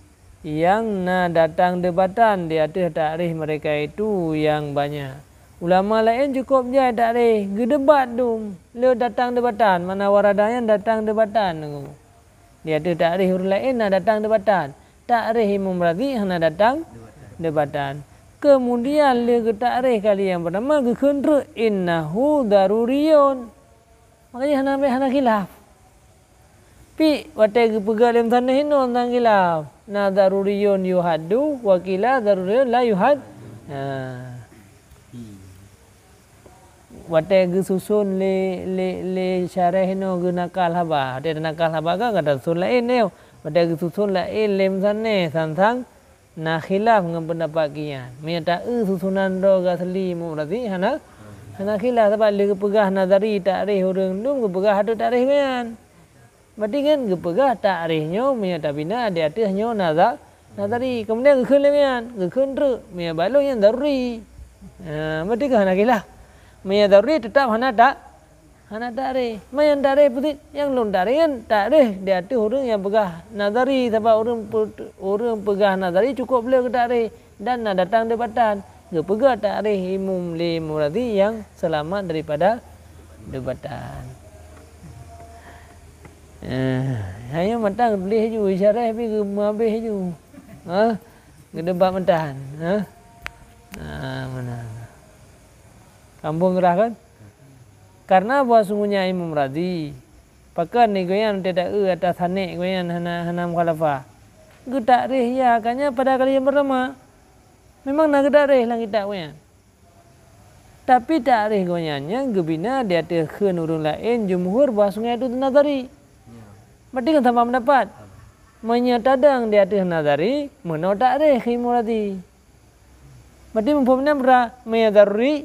yang datang debatan dia ada ta'rif mereka itu yang banyak. Ulama lain cukup je ta'rif gedebat dum le datang debatan mana waradanya datang debatan dia ada ta'rif huruf lain datang debatan. Ta'rif Imam Razi hana datang debatan. Kemudian le ta'rif kali yang pertama ke kendra innahu daruriyun. Makanya hana khilaf. Pi wate ke pegal lim tanah hino tentang khilaf. Na daruriyun yuhaddu wa qila daruriyun la yuhad. Wate ge susun le syarah no ge nakal haba. Ada nakal haba kan kata susun lain ne. pada susun la lem sanne santang na khilaf dengan pendapat kian. Mia tak susunan do ga seli mu berarti hana khilaf sebab le pegah nazari takrih urang dum ke pegah ada takrih kan. Berarti kan ke pegah takrihnya mia tak bina ada atasnya nazari. Kemudian ke khilaf kan, ke khundru mia balung yang daruri. Berarti ke hana khilaf. Mia daruri tetap hana takrih. Mayan takrih putih yang lun takrih kan takrih dia tu orang yang pegah nazari sebab orang pegah nazari cukup boleh ke takrih dan nak datang debatan ke pegah takrih imam lim berarti yang selamat daripada debatan. Hanya matang boleh ju syarah pi ke habis ju. Ke debat mentan. Mana. Kampung gerah kan? Karena buat sungguhnya Imam Razi pakan ni goyan tidak atas hanik goyan hana mukhalafah. Gedakrih ya akanya pada kali yang pertama memang nak gedakrih lah kita goyan. Tapi takrih goyannya gebina dia ada khun urung lain jumhur buat sungai itu nazari. Berarti kan sama pendapat. Menyatadang dia ada nazari menolak takrih Imam Razi. Berarti mempunyai berapa menyadari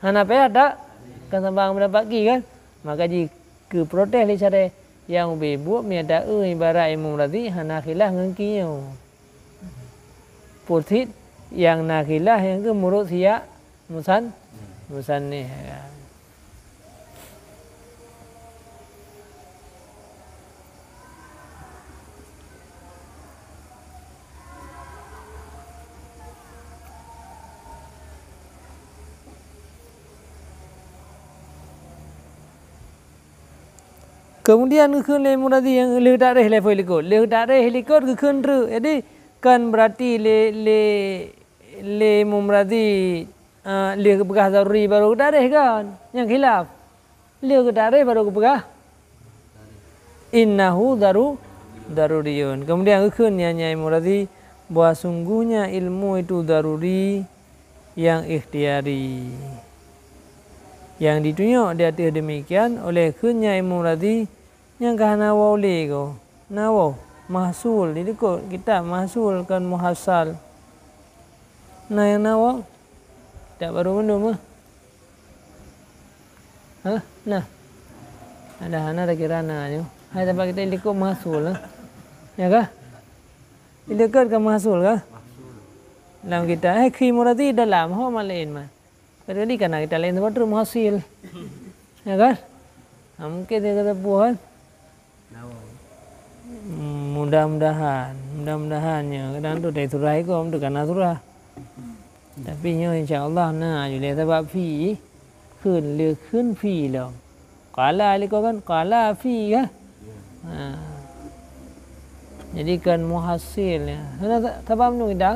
hana payah tak kan sambang mendapat ki kan, maka jika protes li cara yang bebuk miada ibarat Imam Razi hana khilaf ngengkinya putit yang nak khilaf yang ke murut siap musan ni kemudian ke Imam Razi yang le takrih level ikut. Le takrih ikut ke khundru. Jadi kan berarti le Imam Razi le ke pegah daruri baru ke takrih kan. Yang khilaf. Le ke takrih baru ke pegah innahu daruriyun. Kemudian ke khunnya Imam Razi bahwa sungguhnya ilmu itu daruri yang ikhtiari. Yang ditunjuk di atas demikian oleh khunnya Imam Razi yang kahana wali ko nawo mahsul ini ko kita mahsul kan muhassal nah yang nawo tak baru minum nah ada hana ada kirana nyo hai tempat kita ilikut mahsul ya kah ilikut ke mahsul kah dalam kita khi murati dalam ho malain mah berarti karena kita lain tempat muhasil ya kan mungkin dia kata buat mudah-mudahannya kadang tu dari surah itu tu karena surah tapi nyo insyaallah nahอยู่sebab fiขึ้นเลือกขึ้นfiแล้วกาลานี่ก็kan kala fi kan jadi kan muhasilnya sebab nu kita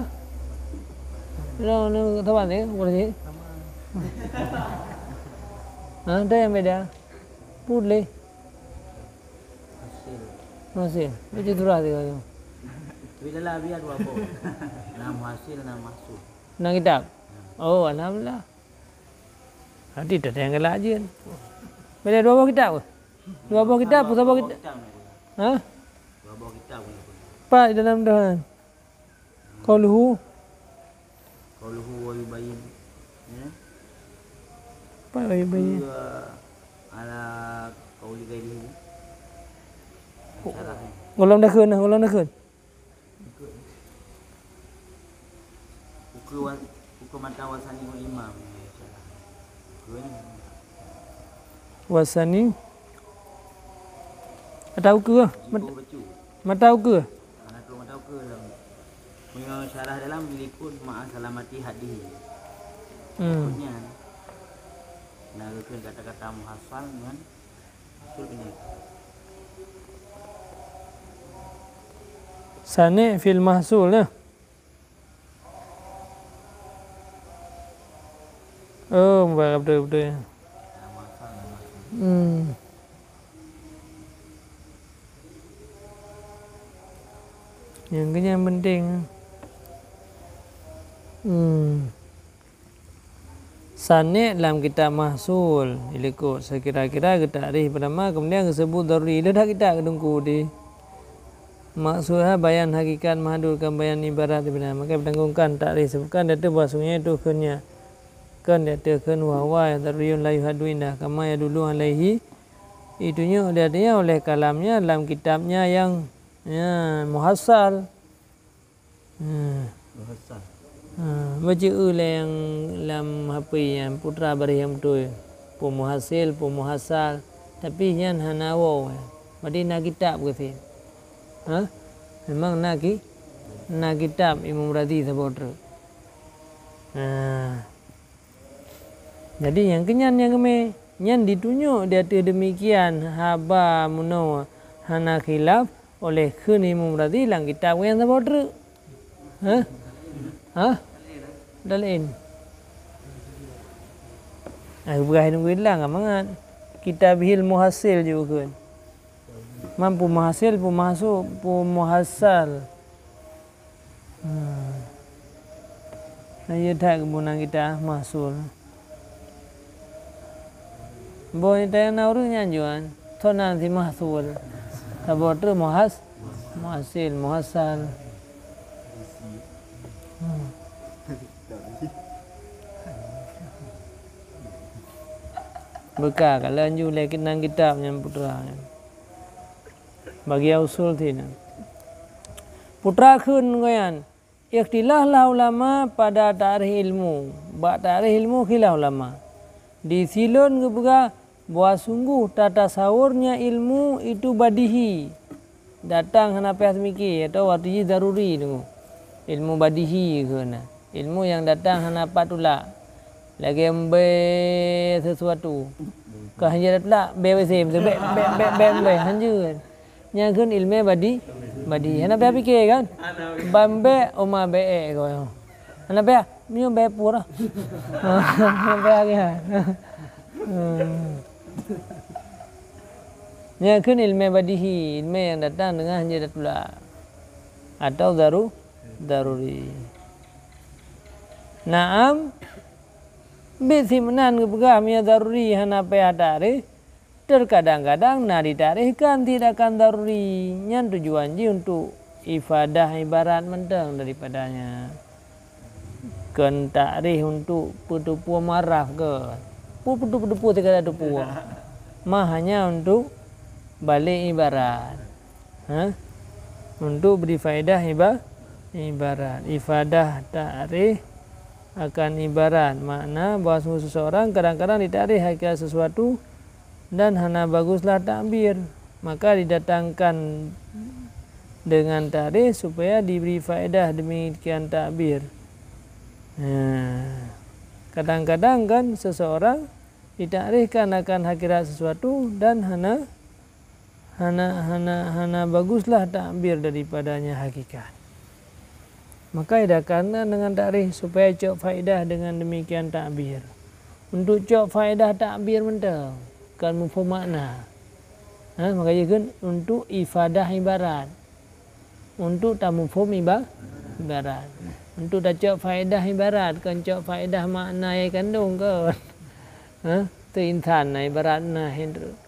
nu sebab ni boleh sih ada yang beda boleh hasil itu surah dia tu. Bila lah biar dua apa? Nama hasil, nama masuk. Nang kitab. Oh, alhamdulillah. Nanti dah yang kelajian. Bila dua buah kitab ke? Dua buah kitab, satu buah kitab. Ha? Dua buah kitab. Pak di dalam dah. Qauluhu wa yubayyin. Ya. Pak wa yubayyin. Ala qauli ghairihi. Ulang dah kun. Hukum mata wasani wa imam. Wasani atau ke? Mata ke? Mata ke dalam. Punya syarah dalam likun ma'a salamati hadis. Maksudnya nah kata-kata muhasal dengan usul ini. Sani fil mahsul ya. Oh, betul. Yang penting. Sani dalam kitab mahsul ikut sekira-kira kita takrif pertama kemudian disebut daruri dah kita kedungku di maksudnya bayan hakikat mahadurkan bayan ibarat benar. Maka bertanggungan takrif sebutkan data bahasanya itu kunnya kan data kun wa dariyun la yuhadu indah kama ya dulu alaihi itunya artinya oleh kalamnya dalam kitabnya yang muhassal. Muhassal. Baca yang dalam HP yang putra bari yang betul pemuhasil pemuhasal tapi yang hanawo badi nak kitab ke memang nak kitab Imam Radhi sabotra. Jadi yang kenyan yang keme nyan ditunjuk dia demikian haba muno hana khilaf oleh khun Imam Radhi lang kitab yang sabotra. Dalin. Ibrahim bilang amangat kitabihil muhasil juga kan. Mampu muhasil, muhasal. Saya tak kemudian kita masul. Boleh tanya naurnya juan. Thonan si mahsul. Sabotra muhasil, muhasal. Bekal kalau anju lagi nang kitab yang putra bagi usul tina putra khun goyan ikhtilaf lah ulama pada tarikh ilmu khilaf ulama di silon kebuka bahwa sungguh tata sawurnya ilmu itu badihi datang hana pihak mikir atau artinya daruri tu ilmu badihi kena ilmu yang datang hana patula lagi ambe sesuatu ke hanya pula BWC be hanjur nya kun ilmu badi hana be fikir kan bambe oma be ko hana be mio be pura be ya nya kun ilmu badihi ilmu yang datang dengan hanya pula atau daruri naam Bisimenan kepegah miya daruri hana payadari terkadang-kadang nari tarihkan tidak akan daruri nyan tujuan ji untuk ifadah ibarat menteng daripadanya kan takrih untuk putu-putu marah ke putu-putu tidak ada tupu mah hanya untuk balik ibarat untuk beri faedah ibarat ifadah takrih akan ibarat makna bahawa seseorang kadang-kadang ditakrif hakikat sesuatu dan hana baguslah takbir maka didatangkan dengan takrif supaya diberi faedah demikian takbir. Kadang-kadang kan seseorang ditakrifkan akan hakikat sesuatu dan hana baguslah takbir daripadanya hakikat. Maka edakan dengan takrif supaya cok faedah dengan demikian takbir. Untuk cok faedah takbir mentang kan mufhum makna. Maka kan untuk ifadah ibarat. Untuk tak mufhum ibarat. Untuk tak cok faedah ibarat kan cok faedah makna yang kandung kan. Tu insan nah ibarat nah hendak.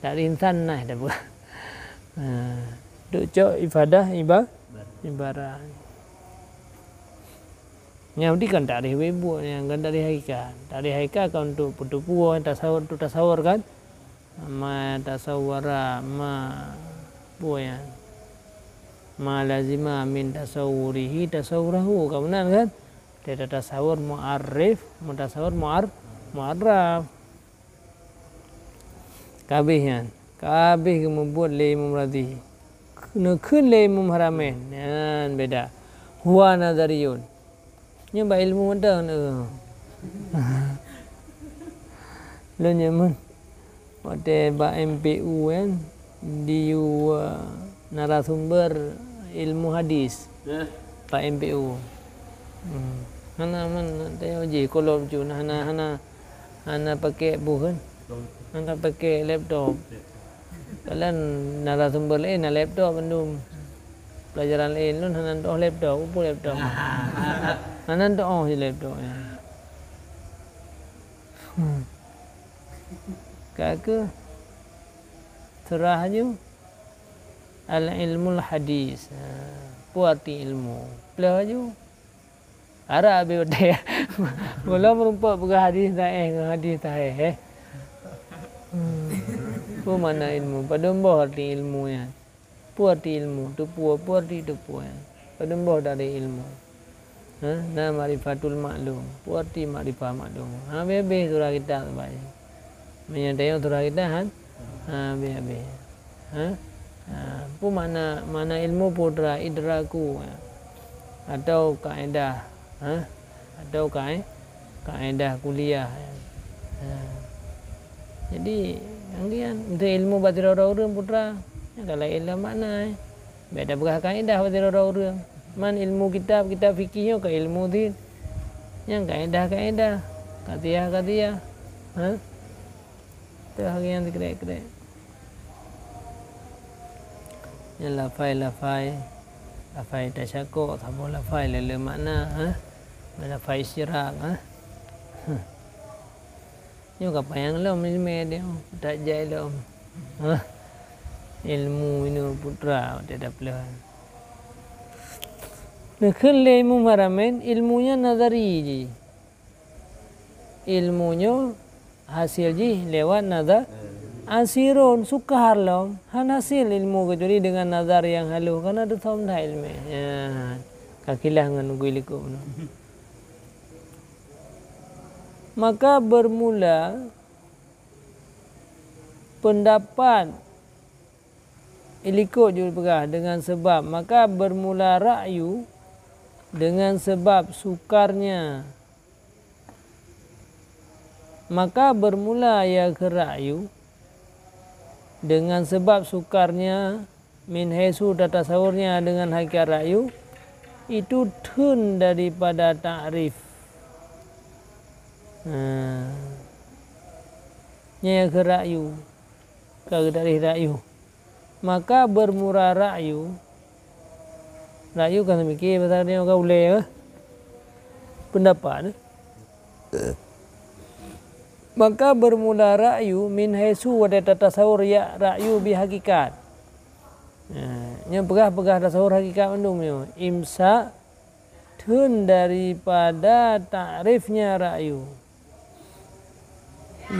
Tak insan nah dah buat. Untuk cok ifadah ibarat. Yang di kan takrif ibu yang kan dari hakikat. Dari hakikat kan untuk putu-putu tasawur tu tasawur kan. Ma tasawwara ma buaya. Ma lazima min tasawwurihi tasawwurahu. Kemudian kan dia tasawur mu'arrif, mutasawur mu'arraf. Kabehnya. Kabeh membuat le Imam Radhi. Nekun le Imam Haramain. Yan beda. Huwa nadariyun. Nya ba ilmu mentang lo nyaman pada ba MPU kan di narasumber ilmu hadis Pak MPU hana man tanya je kalau cuna hana pakai bukan hana pakai laptop kalian narasumber lain laptop bandung pelajaran lain lu hana doh laptop upo laptop hana doh je laptop ya kakak terah je al-ilmul hadis. Pu arti ilmu. Pelaju. Ara abe bade. Bola merumpak pegah hadis tak Pu mana ilmu? Pademboh arti ilmunya. Pu arti ilmu. Tu pu arti tu pu. Pademboh dari ilmu. Nah ma'rifatul maklum. Pu arti ma'rifah maklum. Be surah kita baca. Menyatakan surah kita be. Pu mana ilmu putra idraku atau kaedah atau kaedah kuliah. Jadi anggian untuk ilmu batir orang putra kalau ilmu makna beda berah kaedah batir orang man ilmu kitab fikihnya ke ilmu din yang kaedah katiah tu harian dikrek yang lafai tasyakuk sama lafai lele makna lafai syirak Nyo kapayang lom ilmu dia tak jai lom. Ilmu ini putra tidak pelan. Nakal ilmu haramen ilmunya nazari ji. Ilmunya hasil ji lewat nazar. Asirun sukar lom. Han hasil ilmu kecuali dengan nazar yang halus karena ada somda ilmu. Kakilah ngan guiliku. Maka bermula pendapat ilikut juga dengan sebab maka bermula ra'yu dengan sebab sukarnya maka bermula ya ke ra'yu dengan sebab sukarnya min haisu tasawurnya dengan hakikat ra'yu itu tun daripada ta'rif nya ke ra'yu ke dari ra'yu maka bermula ra'yu kan mikir pasal dia kau boleh pendapat maka bermula ra'yu min haisu wa tasawur ya ra'yu bi hakikat nya pegah tasawur hakikat mandumnya imsa tun daripada takrifnya ra'yu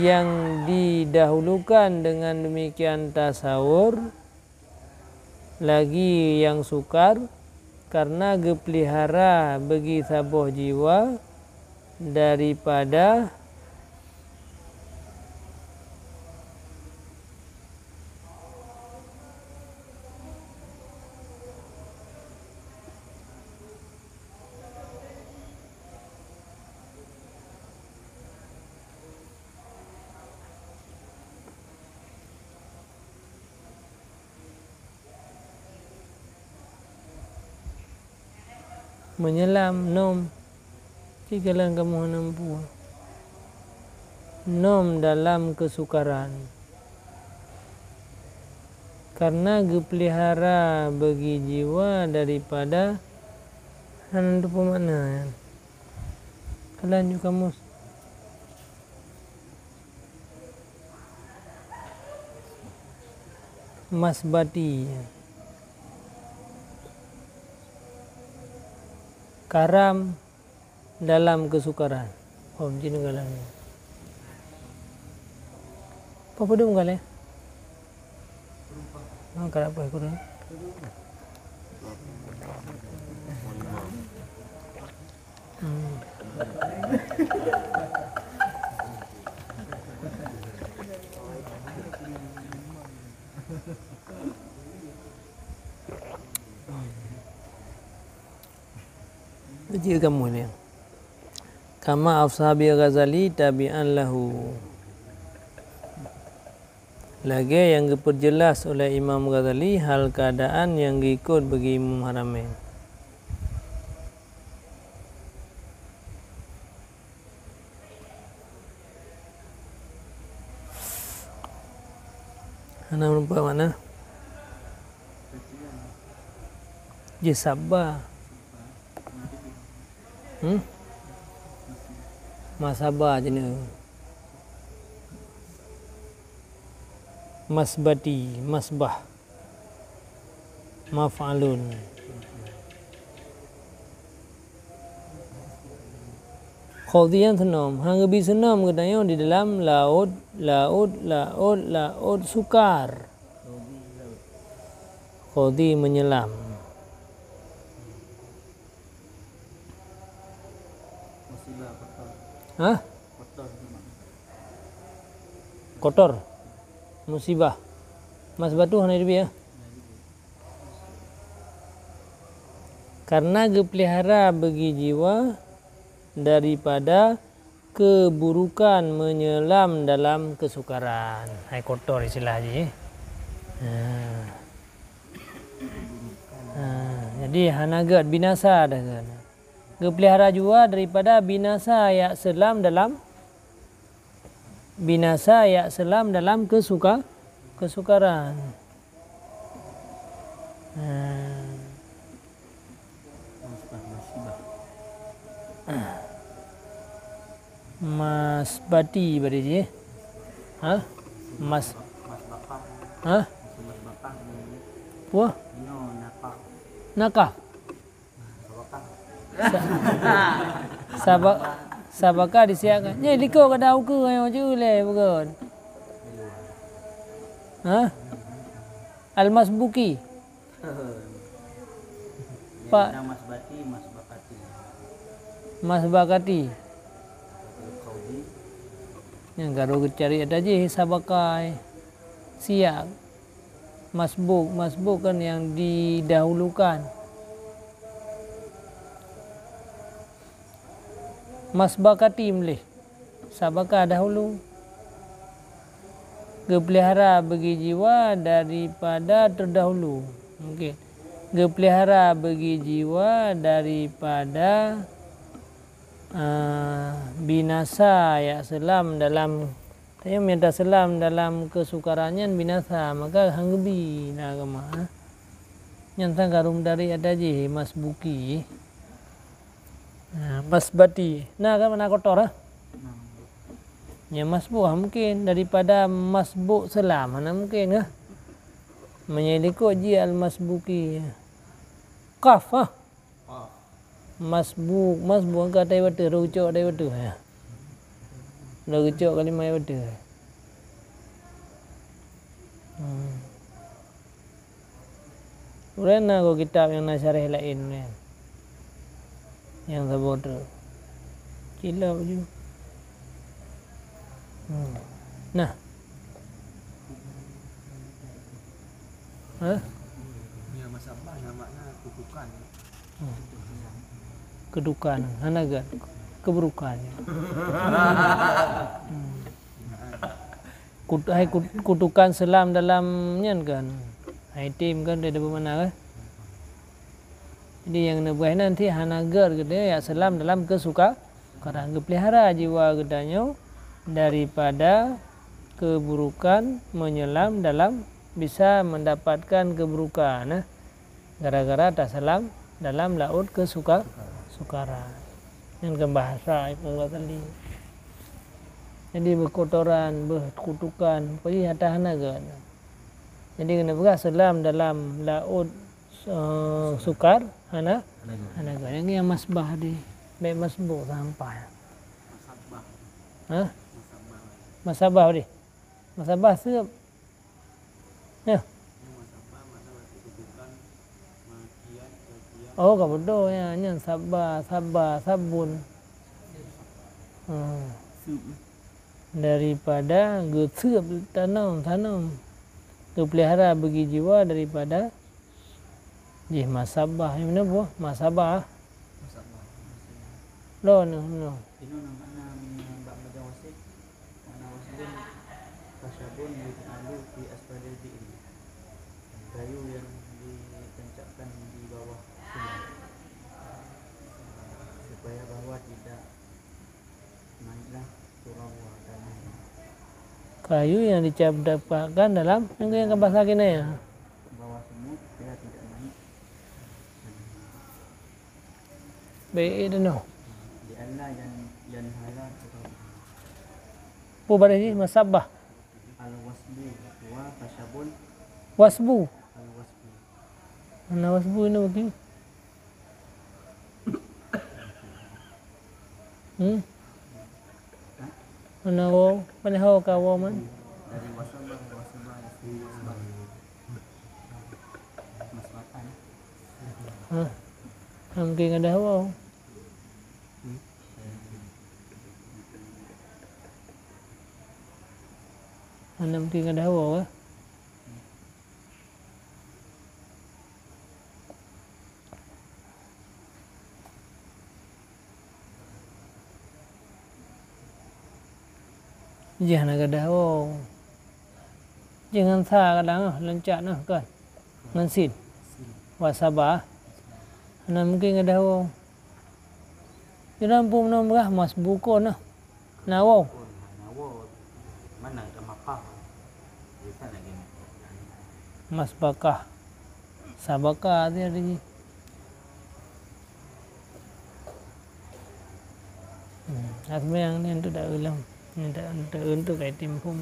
yang didahulukan dengan demikian tasawur lagi yang sukar karena gepelihara bagi sabuh jiwa daripada menyelam nom jikalau kamu nampu nom dalam kesukaran karena gepelihara bagi jiwa daripada hantu pemakna kalian juga kamu masbati karam dalam kesukaran. Om jin galan. Apa dum gale? Karap apa kurang? Jadi kamu ni kama ashabi Ghazali tabi'an lahu lagi yang diperjelas oleh Imam Ghazali hal keadaan yang diikut bagi Imam Haramain ana rupa mana je sabar masabah jenis masbati masbah maf'alun. Khawdiyan senam, hang bi senam katanya di dalam laut sukar. Khawdi menyelam. Musibah kotor. Hah? Kotor tu mak. Kotor. Musibah. Mas batu hana dia ya. Karena gepelihara bagi jiwa daripada keburukan menyelam dalam kesukaran. Hai kotor istilah je. Jadi hanagat binasa dah kan. Gepelihara jua daripada binasa ya selam dalam kesukaran. Mas bati bari je. Ha? Mas bapak. ha? Mas bapak ni. Puah? Ino napak. Nakah? Bapak. Sabaka disiapkan. Nya liko ka dau ke ayo je le bukan. Ha? Al-Masbuki. Pak Mas Bati, Mas Bakati. Mas Bakati. Khawdi. Yang garu cari ada je sabakai. Siap. Masbuk kan yang didahulukan. Mas Bakati boleh. Sabaka dahulu. Gepelihara bagi jiwa daripada terdahulu. Mungkin. Gepelihara bagi jiwa daripada binasa ya selam dalam saya minta selam dalam kesukarannya binasa maka hanggebi na agama. Nyantang karum dari ada je Mas Buki. Mas Bati. Nah kan mana kotor ah? Ya masbuk mungkin daripada masbuk selam mana mungkin ah? Menyelikut je al-masbuki. Kaf ah. Masbuk angkat dari wata, rucuk dari wata ya. Dah rucuk kali mai wata. Urena ko kitab yang nasyarah lain ni. Yang sebut tu. Cilap je. Nah. Ha? Ya masabah namanya kutukan. Kedukan, hanagat, keburukan. Kutukan selam dalamnya kan. Hai tim kan dari mana kan? Jadi yang nabuai nanti hanagat gitu ya selam dalam kesukaran. Gepelihara jiwa gedanya daripada keburukan menyelam dalam bisa mendapatkan keburukan gara-gara tak selam dalam laut kesukaran yang bahasa itu tadi. Jadi berkotoran, berkutukan, pergi hata hanaga. Jadi kena beras selam dalam laut sukar hanaga. Yang masbah di baik masbuk sampai. Ha? Masabah di. Masabah siap. Ya. Oh, kamu doh ya, yang sabar, sabun. Daripada gesup tanam. Gepelihara bagi jiwa daripada masabah. Yang mana buah? Masabah. Loh, no. Ino namanya Mbak Majawasi. Mana wasilin kasyabun alu di asfalil bi'ri. Kayu yang ditancapkan di bawah sungai. Supaya bahwa tidak naiklah turawa tanahnya. Kayu yang didapatkan dalam yang bahasa kini ya. Bawah semut supaya tidak naik. Baik itu no. Di Allah yang halal turawa. Pada ini masabah. Al-wasbu wa kasyabun Wasbu. al-wasbu. Ana wasbu ina bagi. Ana wo, mana ho ka wo man. Dari wasabah Mas Matan. Mungkin ada wo. Ana mungkin ada wo ah. Jangan ada wo. Jangan sa kadang lencak nah kan. Ngan sin. Wasabah. Ana mungkin ada wo. Jangan pun nom gah mas buko nah. Na wo. Nawo mana ada mapah. Bisa lagi. Mas bakah. Sabaka dia di. Asma yang ni tu dah ulam. Ni dah untuk kai tim pun.